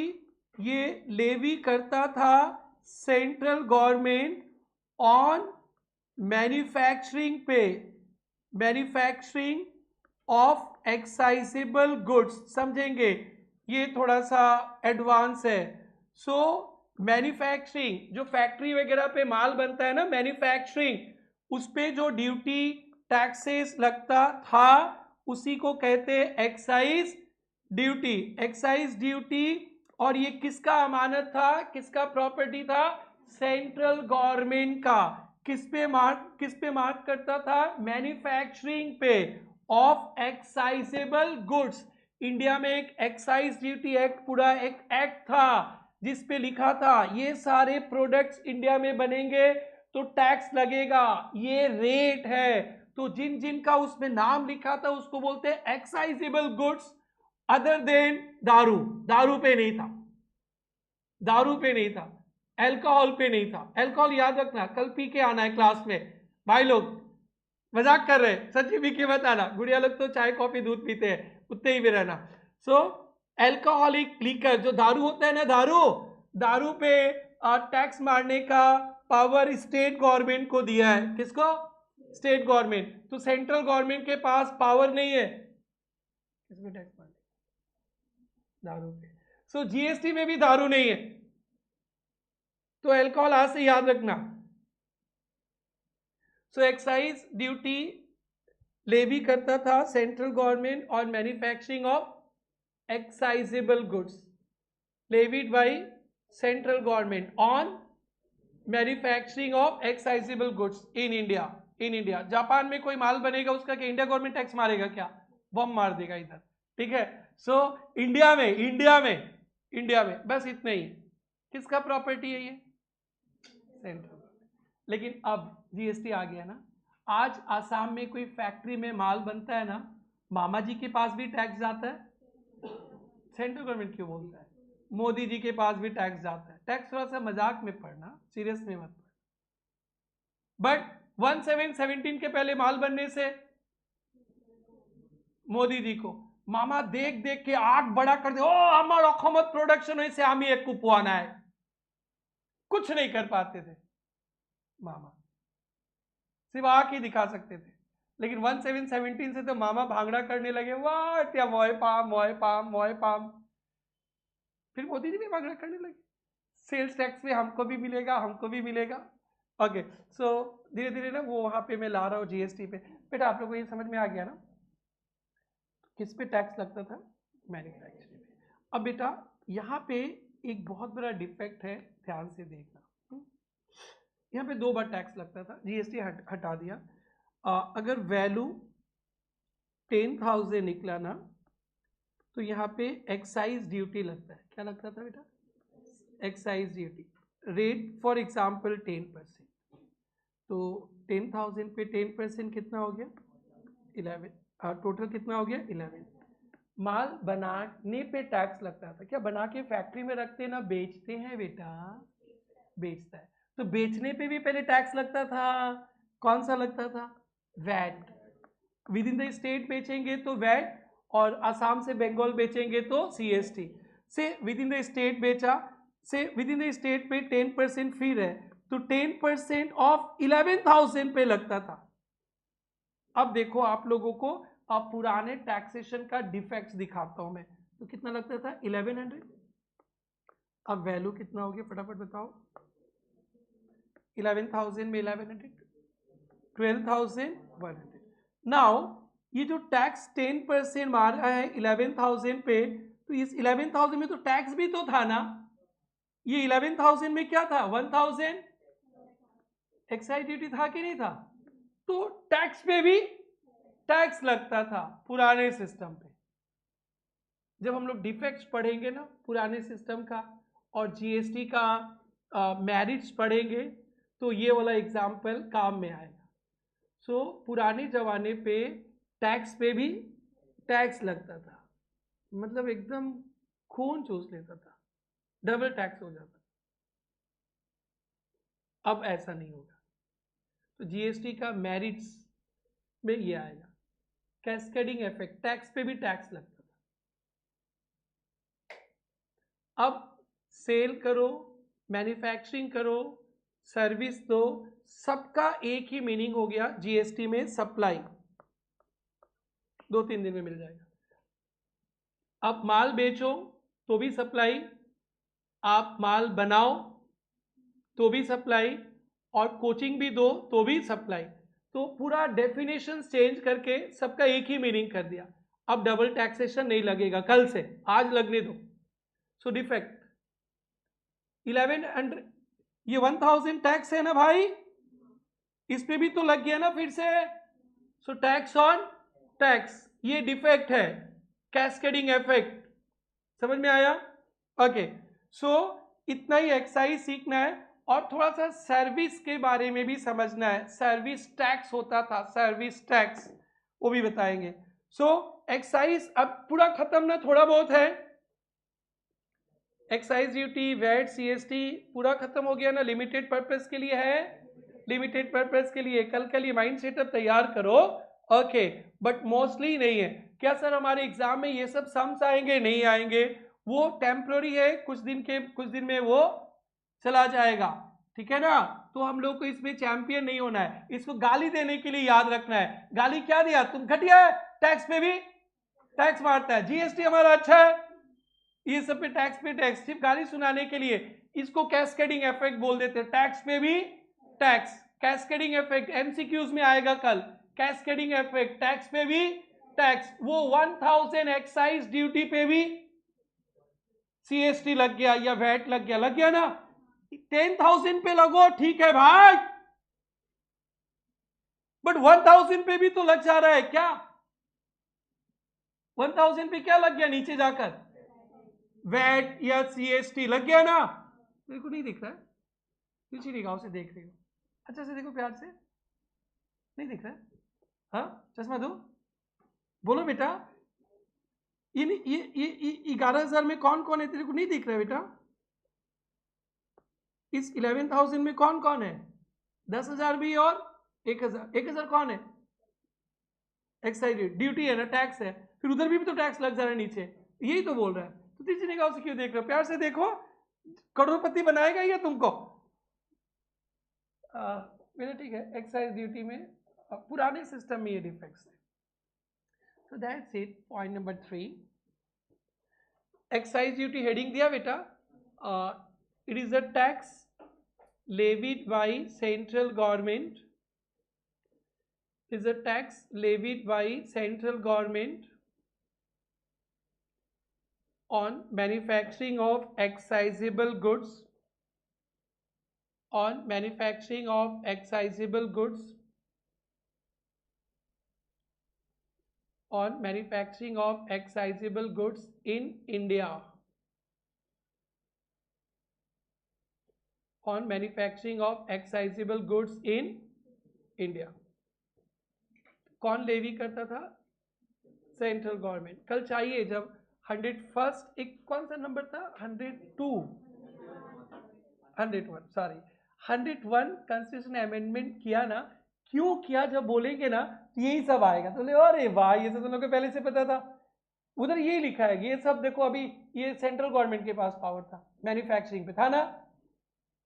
ये लेवी करता था सेंट्रल गवर्नमेंट ऑन मैन्युफैक्चरिंग पे, मैन्युफैक्चरिंग ऑफ एक्साइजेबल गुड्स. समझेंगे, ये थोड़ा सा एडवांस है. सो मैन्युफैक्चरिंग, जो फैक्ट्री वगैरह पे माल बनता है ना, मैन्युफैक्चरिंग, उस पे जो ड्यूटी टैक्सेस लगता था उसी को कहते हैं एक्साइज ड्यूटी. एक्साइज ड्यूटी, और ये किसका अमानत था, किसका प्रॉपर्टी था, सेंट्रल गवर्नमेंट का. किस पे मार्क करता था, मैन्युफैक्चरिंग पे ऑफ एक्साइजेबल गुड्स. इंडिया में एक एक्साइज ड्यूटी एक्ट, पूरा एक एक्ट था जिस पे लिखा था ये सारे प्रोडक्ट्स इंडिया में बनेंगे तो टैक्स लगेगा, ये रेट है. तो जिन जिन का उसमें नाम लिखा था उसको बोलते हैं एक्साइजेबल गुड्स. अदर देन दारू, दारू पे नहीं था, दारू पे नहीं था, अल्कोहल पे नहीं था. अल्कोहल याद रखना, कल पी के आना है क्लास में. भाई लोग मजाक कर रहे हैं, सच्ची पी के मत आना. गुड़िया लोग तो चाय कॉफी दूध पीते हैं, उतने ही भी रहना. सो अल्कोहलिक लीकर जो दारू होता है ना, दारू पे टैक्स मारने का पावर स्टेट गवर्नमेंट को दिया है. किसको, स्टेट गवर्नमेंट. तो सेंट्रल गवर्नमेंट के पास पावर नहीं है इसमें टैक्स मारने, दारू पे. सो GST में भी दारू नहीं है, तो अल्कोहल आज से याद रखना. सो एक्साइज ड्यूटी लेवी करता था central government on manufacturing of excisable goods, levied by central government on manufacturing of excisable goods in India. In India, Japan में कोई माल बनेगा उसका क्या इंडिया गवर्नमेंट टैक्स मारेगा क्या, बम मार देगा इधर. ठीक है. सो इंडिया में बस इतना ही. किसका प्रॉपर्टी है ये, सेंट्रल. लेकिन अब GST आ गया ना. आज आसाम में कोई फैक्ट्री में माल बनता है ना, मामा जी के पास भी टैक्स जाता है. सेंट्रल गवर्नमेंट क्यों बोलता है, मोदी जी के पास भी टैक्स जाता है. टैक्स थोड़ा सा मजाक में पढ़ना, सीरियस में मत पढ़. बट 1717 के पहले माल बनने से मोदी जी को मामा देख देख के आग बड़ा कर दे, ओ हमारा অসমত प्रोडक्शन হয়েছে আমি একটু পোয়া নাই. कुछ नहीं कर पाते थे मामा, सिर्फ आंख ही दिखा सकते थे। लेकिन 1717 से तो मामा भांगड़ा करने लगे, वाह क्या मोए पाम मोए पाम मोए पाम। फिर मोदी जी भी भांगड़ा करने लगे, सेल्स टैक्स में हमको भी मिलेगा, हमको भी मिलेगा। ओके, सो धीरे धीरे ना वो वहां पे मैं ला रहा हूँ जीएसटी पे। बेटा आप लोग को ये समझ में आ गया ना किस पे टैक्स लगता था? मैन्युफैक्चरिंग पे। अब बेटा यहाँ पे एक बहुत बड़ा डिफेक्ट है, ध्यान से देखना। यहाँ पे 2 बार टैक्स लगता था, जीएसटी हटा दिया। अगर वैल्यू 10,000 निकला ना तो यहाँ पे एक्साइज ड्यूटी लगता है। क्या लगता था बेटा? Excise duty. Rate for example 10%, तो 10,000 पे 10% कितना हो गया? 11। टोटल कितना हो गया? 11। माल बनाने पे टैक्स लगता था। क्या बना के फैक्ट्री में रखते ना बेचते हैं बेटा? बेचता है तो बेचने पे भी पहले टैक्स लगता था। कौन सा लगता था? VAT. Within the state बेचेंगे तो वैट, और आसाम से बंगाल बेचेंगे तो सीएसटी। से विद इन द स्टेट बेचा, से विद इन द स्टेट पे 10% फ्री है तो 10% ऑफ 11,000 पे लगता था। अब देखो आप लोगों को अब पुराने टैक्सेशन का डिफेक्ट्स दिखाता हूं मैं। तो कितना लगता था? 1100। अब वैल्यू कितना हो गया फटाफट बताओ? 11,000 में 1100, 12,100। नाउ ये जो टैक्स 10% मार रहा है 11,000 पे, तो इस 11,000 में तो टैक्स भी तो था ना। ये 11,000 में क्या था? 1,000 एक्साइज ड्यूटी था कि नहीं था? तो टैक्स पे भी टैक्स लगता था पुराने सिस्टम पे। जब हम लोग डिफेक्ट्स पढ़ेंगे ना पुराने सिस्टम का और जीएसटी का मेरिट्स पढ़ेंगे तो ये वाला एग्जाम्पल काम में आएगा। सो पुराने जमाने पे टैक्स पे भी टैक्स लगता था, मतलब एकदम खून चूस लेता था, डबल टैक्स हो जाता। अब ऐसा नहीं होगा। तो जीएसटी का मेरिट्स में ये आएगा, कैस्केडिंग इफेक्ट, टैक्स पे भी टैक्स लगता था। अब सेल करो, मैन्युफैक्चरिंग करो, सर्विस दो, सबका एक ही मीनिंग हो गया जीएसटी में, सप्लाई। 2-3 दिन में मिल जाएगा। आप माल बेचो तो भी सप्लाई, आप माल बनाओ तो भी सप्लाई, और कोचिंग भी दो तो भी सप्लाई। तो पूरा डेफिनेशन चेंज करके सबका एक ही मीनिंग कर दिया। अब डबल टैक्सेशन नहीं लगेगा कल से, आज लगने दो। सो डिफेक्ट 1100, ये 1,000 टैक्स है ना भाई, इस पे भी तो लग गया ना फिर से। सो टैक्स ऑन टैक्स, ये डिफेक्ट है, कैस्केडिंग इफेक्ट। समझ में आया? ओके, सो इतना ही एक्साइज सीखना है और थोड़ा सा सर्विस के बारे में भी समझना है। सर्विस टैक्स होता था, सर्विस टैक्स, वो भी बताएंगे। सो एक्साइज अब पूरा खत्म ना, थोड़ा बहुत है। एक्साइज ड्यूटी, वैट, सीएसटी पूरा खत्म हो गया ना। लिमिटेड पर्पस के लिए है, लिमिटेड पर्पस के लिए। कल के लिए माइंड सेटअप तैयार करो। ओके, बट मोस्टली नहीं है। क्या सर हमारे एग्जाम में ये सब सम्स आएंगे? नहीं आएंगे, वो टेम्पररी है, कुछ दिन में वो चला जाएगा, ठीक है ना। तो हम लोग को इसमें चैंपियन नहीं होना है, इसको गाली देने के लिए याद रखना है। गाली क्या दिया? तुम घटिया है, टैक्स पे भी टैक्स मारता है, जीएसटी हमारा अच्छा है, ये सब पे टैक्स, सिर्फ गाली सुनाने के लिए। इसको कैस्केडिंग इफेक्ट बोल देते हैं, टैक्स पे भी टैक्स, कैस्केडिंग इफेक्ट एमसीक्यूज में आएगा कल। कैस्केडिंग इफेक्ट, टैक्स पे भी टैक्स। वो 1,000 एक्साइज ड्यूटी पे भी सीएसटी लग गया या वैट लग गया ना। 10,000 पे लगो ठीक है भाई, बट 1,000 पे भी तो लग जा रहा है क्या? 1,000 पे क्या लग गया नीचे जाकर? वैट या सीएसटी लग गया ना। मेरे को नहीं दिख रहा है, पीछे निगाहों से देख रही हो, अच्छा से देखो प्यार से, नहीं दिख रहा है? हाँ चश्मा दो, बोलो बेटा। ये 11,000 में कौन कौन है? तेरे को नहीं दिख रहा है बेटा? इस 11,000 में कौन कौन है? 10,000 भी और 1,000। 1,000 कौन है? एक्साइज ड्यूटी है ना, टैक्स है। फिर उधर भी तो टैक्स लग जा रहा है नीचे, यही तो बोल रहा है। तो तीसरी निगाह से क्यों देख रहे हो? प्यार से देखो, करोड़पति बनाएगा ये तुमको। मेरा ठीक है, एक्साइज ड्यूटी में पुराने सिस्टम में ये डिफेक्ट्स है. So that's it. Point number 3. Excise duty heading दिया बेटा. It is a tax levied by central government. Is a tax levied by central government on manufacturing of excisable goods. On manufacturing of excisable goods. On manufacturing of excisable goods in India. On manufacturing of excisable goods in India. कौन levy करता था? Central government. कल चाहिए जब 101st, एक कौन सा number था? 102, 101, सॉरी 101 कॉन्स्टिट्यूशन अमेंडमेंट किया ना. क्यों किया? जब बोलेंगे ना तो यही सब आएगा. तो ले अरे वाह, ये तो तुम लोग को पहले से पता था. उधर यही लिखा है. ये सब देखो, अभी ये सेंट्रल गवर्नमेंट के पास पावर था. मैन्युफैक्चरिंग पे था ना.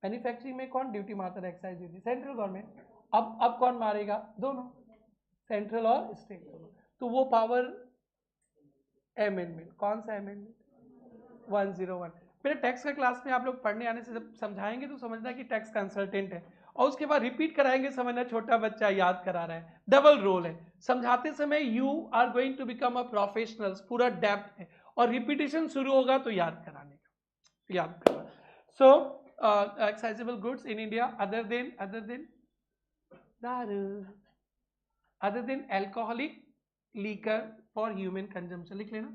मैन्युफैक्चरिंग में कौन ड्यूटी मारता था? Excise duty central government. अब कौन मारेगा? दोनों, सेंट्रल और स्टेट दोनों. तो वो पावर अमेंडमेंट. कौन सा अमेंडमेंट? 101. मेरे टैक्स का क्लास में आप लोग पढ़ने आने से जब समझाएंगे तो समझना कि टैक्स कंसल्टेंट है, और उसके बाद रिपीट कराएंगे, समझना छोटा बच्चा याद करा रहा है. डबल रोल है. समझाते समय you are going to become a professional, पूरा डेप्थ है, और रिपीटेशन शुरू होगा तो याद कराने का, याद करना. सो excisable goods in India other than दारू, other than alcoholic liquor for human consumption. लिख लेना,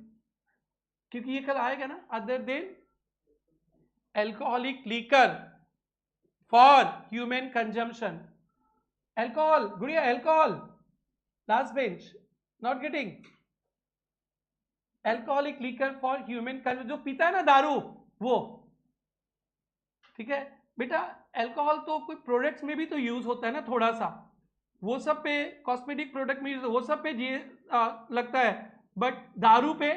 क्योंकि ये कल आएगा ना. Other than alcoholic liquor for human consumption. Alcohol, गुड़िया alcohol. Last bench, not getting. Alcoholic liquor for human consumption, जो पीता है ना दारू वो. ठीक है बेटा. एल्कोहल तो कोई प्रोडक्ट्स में भी तो यूज होता है ना थोड़ा सा, वो सब पे, कॉस्मेटिक प्रोडक्ट में यूज, वो सब पे लगता है, बट दारू पे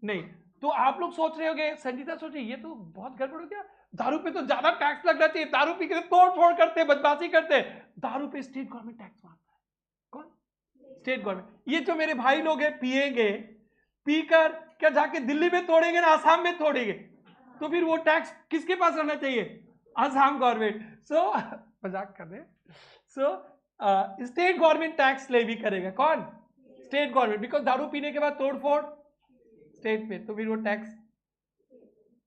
नहीं. तो आप लोग सोच रहे होंगे, संजीता सोच रही ये तो बहुत गड़बड़ हो गया, दारू पे तो ज्यादा टैक्स लगना चाहिए, दारू पी के तोड़ फोड़ करते, बदमाशी करते. दारू पे स्टेट गवर्नमेंट टैक्स मारता है. कौन? State government. ये जो मेरे भाई लोग हैं पिएंगे, पीकर क्या जाके दिल्ली में तोड़ेंगे ना आसाम में तोड़ेंगे, तो फिर वो टैक्स किसके पास रहना चाहिए? आसाम गवर्नमेंट. सो मजाक कर रहे. सो स्टेट गवर्नमेंट टैक्स लेवी करेगा. कौन? State government. बिकॉज दारू पीने के बाद तोड़ फोड़ स्टेट में, तो फिर वो टैक्स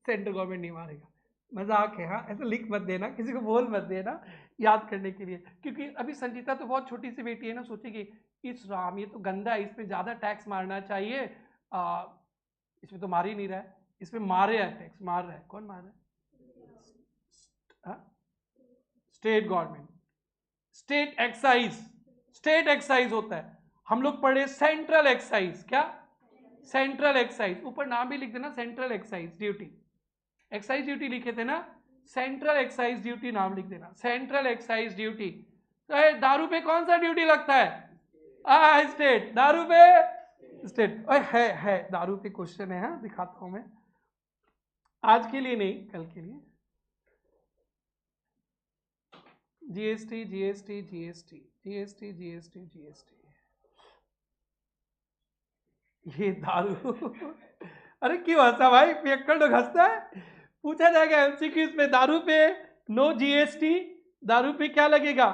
सेंट्रल गवर्नमेंट नहीं मारेगा. मजाक है. हाँ, ऐसा लिख मत देना, किसी को बोल मत देना, याद करने के लिए. क्योंकि अभी संजीता तो बहुत छोटी सी बेटी है ना, सोचेगी इस राम ये तो गंदा है, इस पे ज्यादा टैक्स मारना चाहिए. इसमें तो मार ही नहीं रहा है, इसमें मारे है, टैक्स मार रहा है. कौन मार रहा है? State government. State excise. State excise होता है. हम लोग पढ़े सेंट्रल एक्साइज. क्या? Central excise. ऊपर नाम भी लिख देना, central excise duty. Excise duty लिखे थे ना, सेंट्रल एक्साइज ड्यूटी नाम लिख देना, सेंट्रल एक्साइज ड्यूटी. तो दारू पे कौन सा ड्यूटी लगता है? स्टेट. दारू पे स्टेट. है दारू पे क्वेश्चन है. हाँ, दिखाता हूं मैं, आज के लिए नहीं, कल के लिए. GST GST GST GST GST GST. ये दारू अरे क्यों हंसा भाई? पियक्कड़ लोग हंसता है. पूछा जाएगा एमसीक्यूज में, दारू पे नो जीएसटी, दारू पे क्या लगेगा?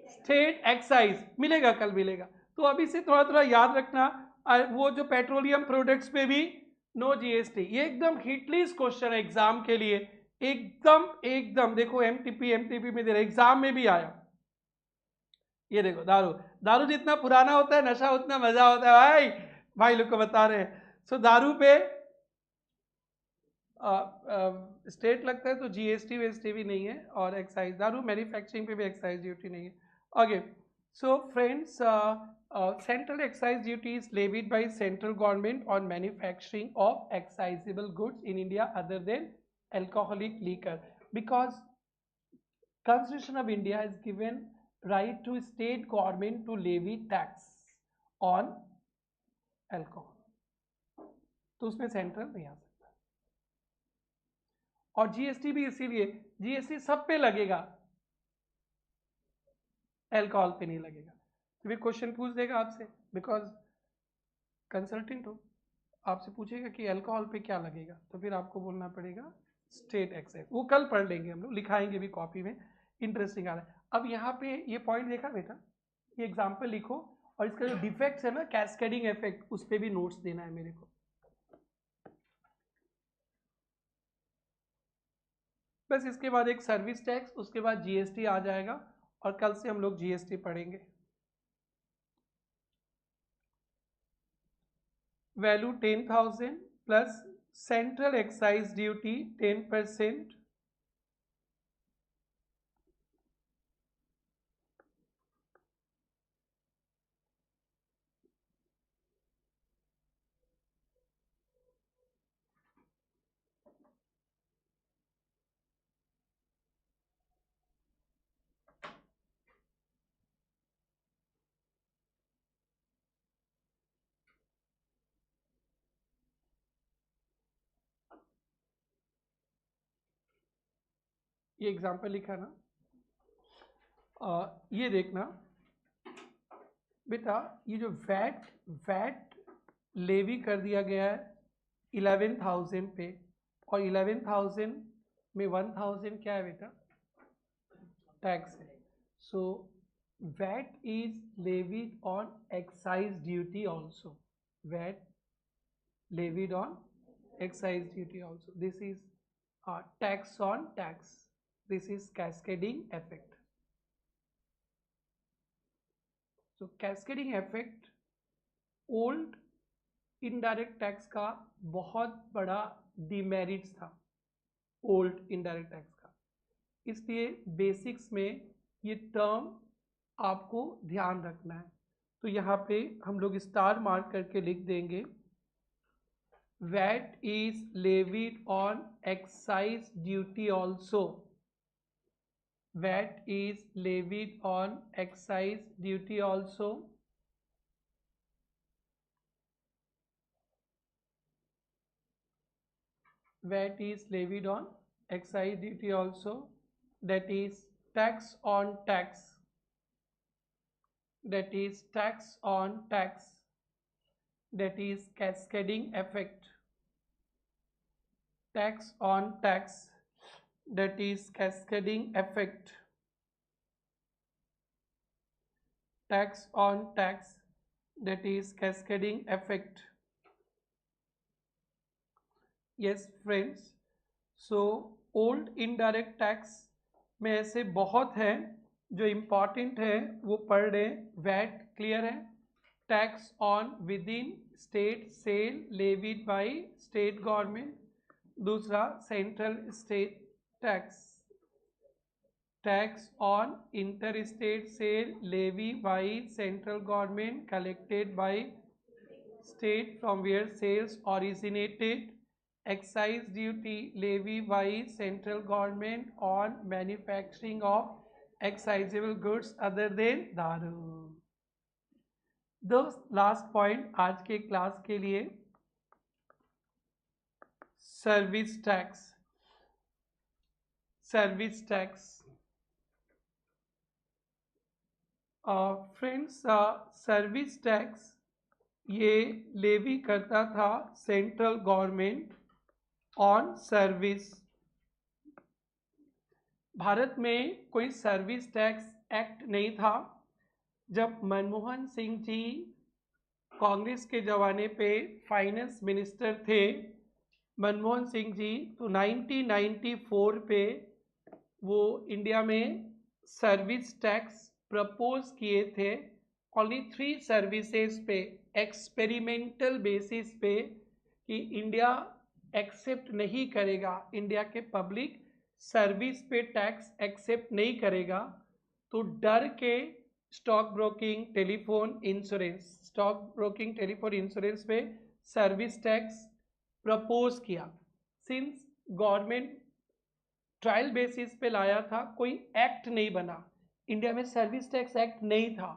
State excise. मिलेगा, कल मिलेगा. तो अभी से थोड़ा थोड़ा याद रखना. वो जो पेट्रोलियम प्रोडक्ट्स पे भी नो जीएसटी. ये एकदम हिटलिस्ट क्वेश्चन है एग्जाम के लिए. एकदम देखो, एमटीपी में दे रहा, एग्जाम में भी आया. ये देखो, दारू जितना पुराना होता है नशा उतना मजा होता है भाई लोग को बता रहे हैं. सो दारू पे स्टेट लगता है तो जीएसटी वेस्टी भी नहीं है, और एक्साइज. दारू मैन्युफैक्चरिंग पे भी एक्साइज ड्यूटी नहीं है. Okay. So friends, central excise duty is levied by central government on manufacturing of excisable goods in India other than alcoholic liquor, because Constitution of India has given right to state government to levy tax on alcohol. तो उसमें central नहीं आ सकता. और GST भी इसीलिए, GST सब पे लगेगा. अल्कोहल पे नहीं लगेगा। तो भी क्वेश्चन पूछ देगा आपसे, बिकॉज कंसल्टेंट हो, आपसे पूछेगा कि अल्कोहल पे क्या लगेगा, तो फिर आपको बोलना पड़ेगा स्टेट एक्साइज। वो कल पढ़ लेंगे हम लोग, लिखाएंगे भी कॉपी में, इंटरेस्टिंग आ रहा है। अब यहाँ पे ये पॉइंट देखा बेटा, ये एग्जाम्पल लिखो, और इसका जो डिफेक्ट्स है ना, कैस्केडिंग इफेक्ट, उस पर भी नोट्स देना है मेरे को। बस इसके बाद एक सर्विस टैक्स, उसके बाद जीएसटी आ जाएगा, और कल से हम लोग जीएसटी पढ़ेंगे। Value 10,000 plus central excise duty 10%, ये एग्जाम्पल लिखा ना। ये देखना बेटा, ये जो वैट लेवी कर दिया गया है 11,000 पे, और 11,000 में 1,000 क्या है बेटा, टैक्स है। So VAT is levied on excise duty also, VAT levied on excise duty also. This is tax on tax. This is cascading effect. So cascading effect old indirect tax का बहुत बड़ा डिमेरिट्स था, old indirect tax का, इसलिए basics में ये term आपको ध्यान रखना है। तो यहाँ पे हम लोग स्टार मार्क करके लिख देंगे, VAT is levied on excise duty also. VAT is levied on excise duty also. VAT is levied on excise duty also. That is tax on tax. That is tax on tax. That is cascading effect. Tax on tax, that is cascading effect. Tax on tax, that is cascading effect. Yes friends, so old indirect tax में ऐसे बहुत हैं जो important है, वो पढ़ रहे। VAT clear है, tax on within state sale levied by state government. दूसरा central state tax, tax on inter state sale levy by central government collected by state from where sales originated. Excise duty levy by central government on manufacturing of excisable goods other than दारू। दोस्त last point आज के class के लिए, service tax. Service tax friends, service tax ये levy करता था central government on service. Bharat में कोई सर्विस टैक्स एक्ट नहीं था। जब मनमोहन सिंह जी कांग्रेस के जमाने पे फाइनेंस मिनिस्टर थे, मनमोहन सिंह जी, तो 1994 पे वो इंडिया में सर्विस टैक्स प्रपोज किए थे। ओनली 3 सर्विसेज पे एक्सपेरिमेंटल बेसिस पे कि इंडिया एक्सेप्ट नहीं करेगा, इंडिया के पब्लिक सर्विस पे टैक्स एक्सेप्ट नहीं करेगा, तो डर के stock broking telephone insurance, stock broking telephone insurance पे सर्विस टैक्स प्रपोज किया। सिंस गवर्नमेंट ट्रायल बेसिस पे लाया था, कोई एक्ट नहीं बना, इंडिया में सर्विस टैक्स एक्ट नहीं था,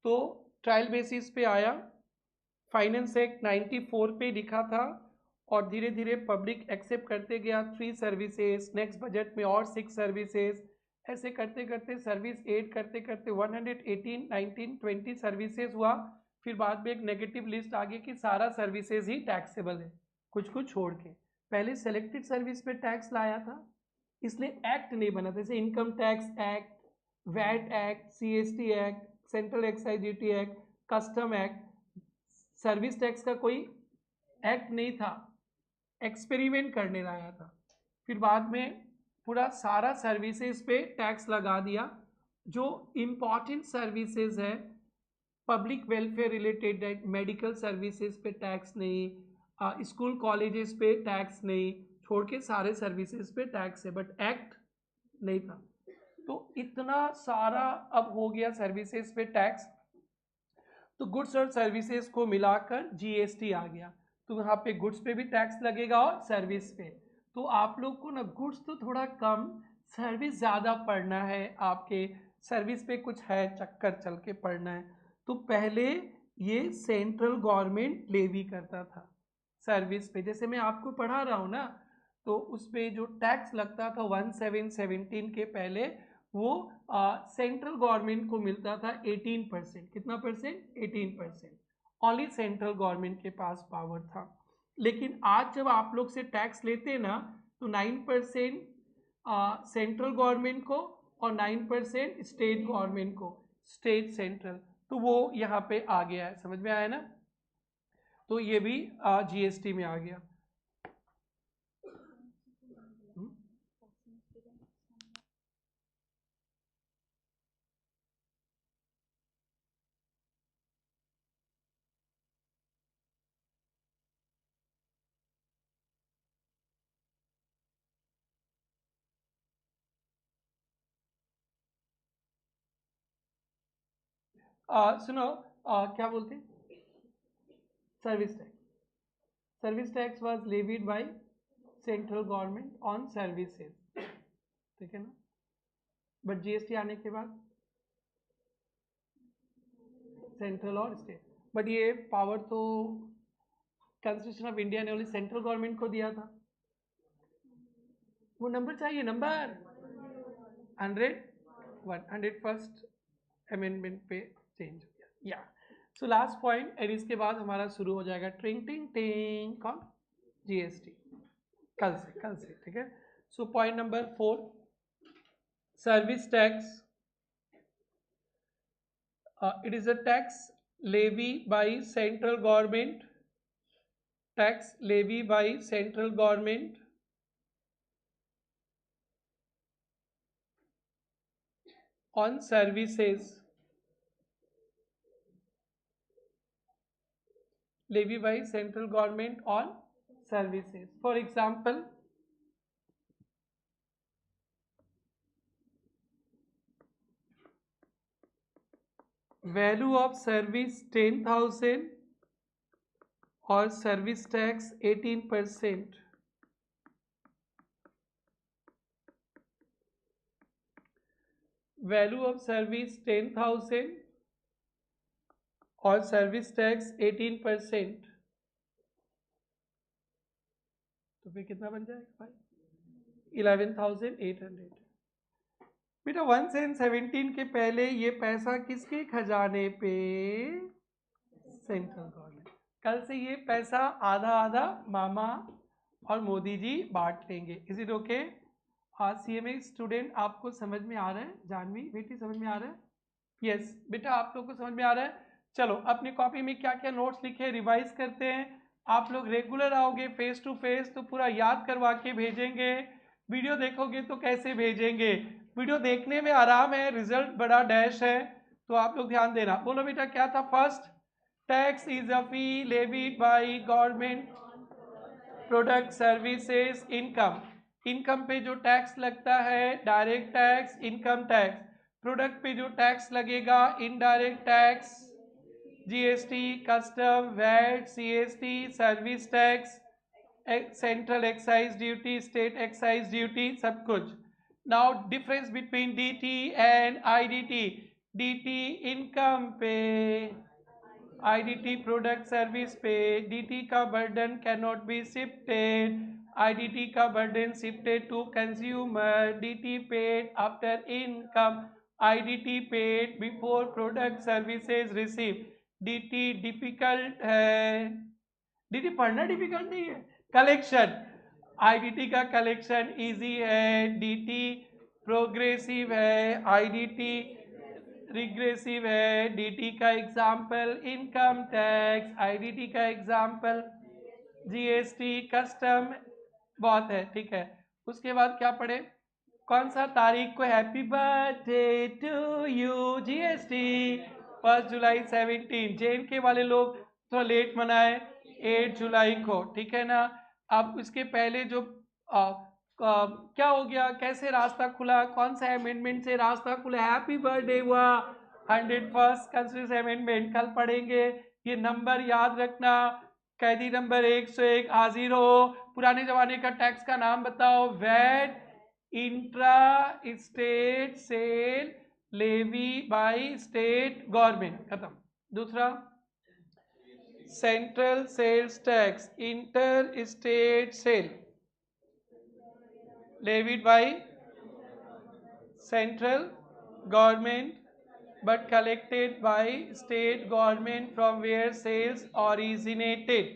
तो ट्रायल बेसिस पे आया। फाइनेंस एक्ट 94 पे लिखा था, और धीरे धीरे पब्लिक एक्सेप्ट करते गया। 3 सर्विसेज, नेक्स्ट बजट में और 6 सर्विसेज, ऐसे करते करते सर्विस एड करते करते 118, 19, 20 सर्विसेज हुआ। फिर बाद में एक नेगेटिव लिस्ट आ गई कि सारा सर्विसेज ही टैक्सेबल है, कुछ कुछ छोड़ के। पहले सेलेक्टेड सर्विस पे टैक्स लाया था, इसलिए एक्ट नहीं बना था, जैसे income tax act, VAT act, CST act, central excise duty act, custom act. Service tax का कोई एक्ट नहीं था, एक्सपेरिमेंट करने लाया था। फिर बाद में पूरा सारा सर्विसेज पे टैक्स लगा दिया। जो इम्पॉर्टेंट सर्विसेज है, पब्लिक वेलफेयर रिलेटेड है, मेडिकल सर्विसेज पे टैक्स नहीं, स्कूल कॉलेजेस पे टैक्स नहीं, छोड़ के सारे सर्विसेज पे टैक्स है, बट एक्ट नहीं था। तो इतना सारा अब हो गया सर्विसेज पे टैक्स। तो गुड्स और सर्विसेज को मिलाकर जीएसटी आ गया। तो यहाँ पे गुड्स पे भी टैक्स लगेगा और सर्विस पे। तो आप लोग को ना गुड्स तो थोड़ा कम, सर्विस ज़्यादा पढ़ना है। आपके सर्विस पे कुछ है चक्कर चल के पढ़ना है। तो पहले ये सेंट्रल गवर्नमेंट लेवी करता था सर्विस पे, जैसे मैं आपको पढ़ा रहा हूँ ना, तो उस पर जो टैक्स लगता था 1717 के पहले, वो सेंट्रल गवर्नमेंट को मिलता था 18%। कितना परसेंट? 18%। ओनली सेंट्रल गवर्नमेंट के पास पावर था। लेकिन आज जब आप लोग से टैक्स लेते ना, तो 9% सेंट्रल गवर्नमेंट को और 9% स्टेट गवर्नमेंट को, स्टेट सेंट्रल। तो वो यहाँ पे आ गया है, समझ में आया ना? तो ये भी जीएसटी में आ गया। सुनो, क्या बोलते हैं? Service tax. Service tax was levied by central government on services, ठीक है ना? बट जीएसटी आने के बाद सेंट्रल और स्टेट, बट ये पावर तो कॉन्स्टिट्यूशन ऑफ इंडिया ने ओनली सेंट्रल गवर्नमेंट को दिया था। वो नंबर चाहिए, नंबर 101 अमेंडमेंट पे चेंज हो गया या। सो लास्ट पॉइंट, और इसके बाद हमारा शुरू हो जाएगा ट्रिंग टिंग टिंग कौन, जीएसटी, कल से, ठीक है? So point number 4, service tax. It is a tax levy by central government, tax levy by central government on services, levy by central government on services. For example, value of service 10,000 और service tax 18%। Value of service 10,000 और service tax 18%, तो फिर कितना बन जाएगा भाई? 11,800। बेटा 117 के पहले ये पैसा किसके खजाने पे? Central government. कल से ये पैसा आधा आधा मामा और मोदी जी बांट लेंगे। Is it okay? हाँ सीएमए स्टूडेंट, आपको समझ में आ रहा है? जानवी बेटी समझ में आ रहा है? यस बेटा, आप लोग को समझ में आ रहा है? चलो अपनी कॉपी में क्या क्या नोट्स लिखे रिवाइज करते हैं। आप लोग रेगुलर आओगे फेस टू फेस तो पूरा याद करवा के भेजेंगे। वीडियो देखोगे तो कैसे भेजेंगे? वीडियो देखने में आराम है, रिजल्ट बड़ा डैश है, तो आप लोग ध्यान देना। बोलो बेटा क्या था? First, tax is a fee levied by government, product services income. Income पे जो टैक्स लगता है direct tax, income tax. Product पे जो टैक्स लगेगा indirect tax, GST, custom, VAT, CST, service tax, central excise duty, state excise duty, सब कुछ। Now difference between DT and IDT. DT income पे, आईडीटी प्रोडक्ट सर्विस पे। DT का burden can not be shifted, IDT का burden shifted to consumer, DT paid after income, IDT paid before product services received, DT difficult है, DT पढ़ना difficult नहीं है, collection, IDT का collection easy है, DT progressive है, IDT regressive है, DT का एग्जाम्पल इनकम टैक्स, IDT का एग्जाम्पल GST, कस्टम, बहुत है, ठीक है। उसके बाद क्या पढ़े, कौन सा तारीख को happy birthday to you, GST 1 जुलाई 17, JNK वाले लोग थोड़ा लेट मनाए 8 जुलाई को, ठीक है ना। अब इसके पहले जो क्या हो गया, कैसे रास्ता खुला, कौन सा अमेंडमेंट से रास्ता खुला, हैप्पी बर्थडे हुआ, 101st कंस्टिट्यूशन अमेंडमेंट कल पढ़ेंगे। ये नंबर याद रखना, कैदी नंबर 101 हाजिर हो, पुराने जमाने का टैक्स का नाम बताओ, VAT, intra state sale levy by state government, खत्म। दूसरा central sales tax, inter state sale levied by central government but collected by state government from where sales originated.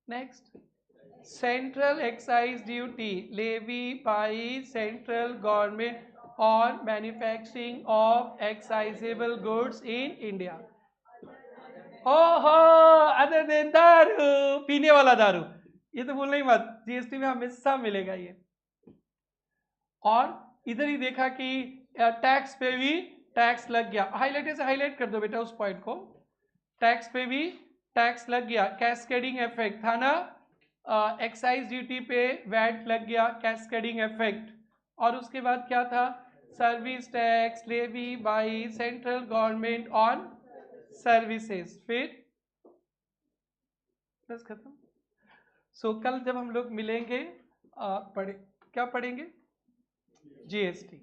Next, central excise duty levied by central government on manufacturing of excisable goods in India. ओहो, other than दारू, पीने वाला दारू, ये तो भूलना ही मत, GST में हमेशा मिलेगा ये। और इधर ही देखा कि टैक्स पे भी टैक्स लग गया, हाईलाइट से हाईलाइट कर दो बेटा उस पॉइंट को, टैक्स पे भी टैक्स लग गया, कैस्केडिंग इफेक्ट था ना, एक्साइज ड्यूटी पे वैट लग गया, कैस्केडिंग इफेक्ट। और उसके बाद क्या था, service tax levy by central government on services, फिर बस खत्म। सो कल जब हम लोग मिलेंगे क्या पढ़ेंगे, GST।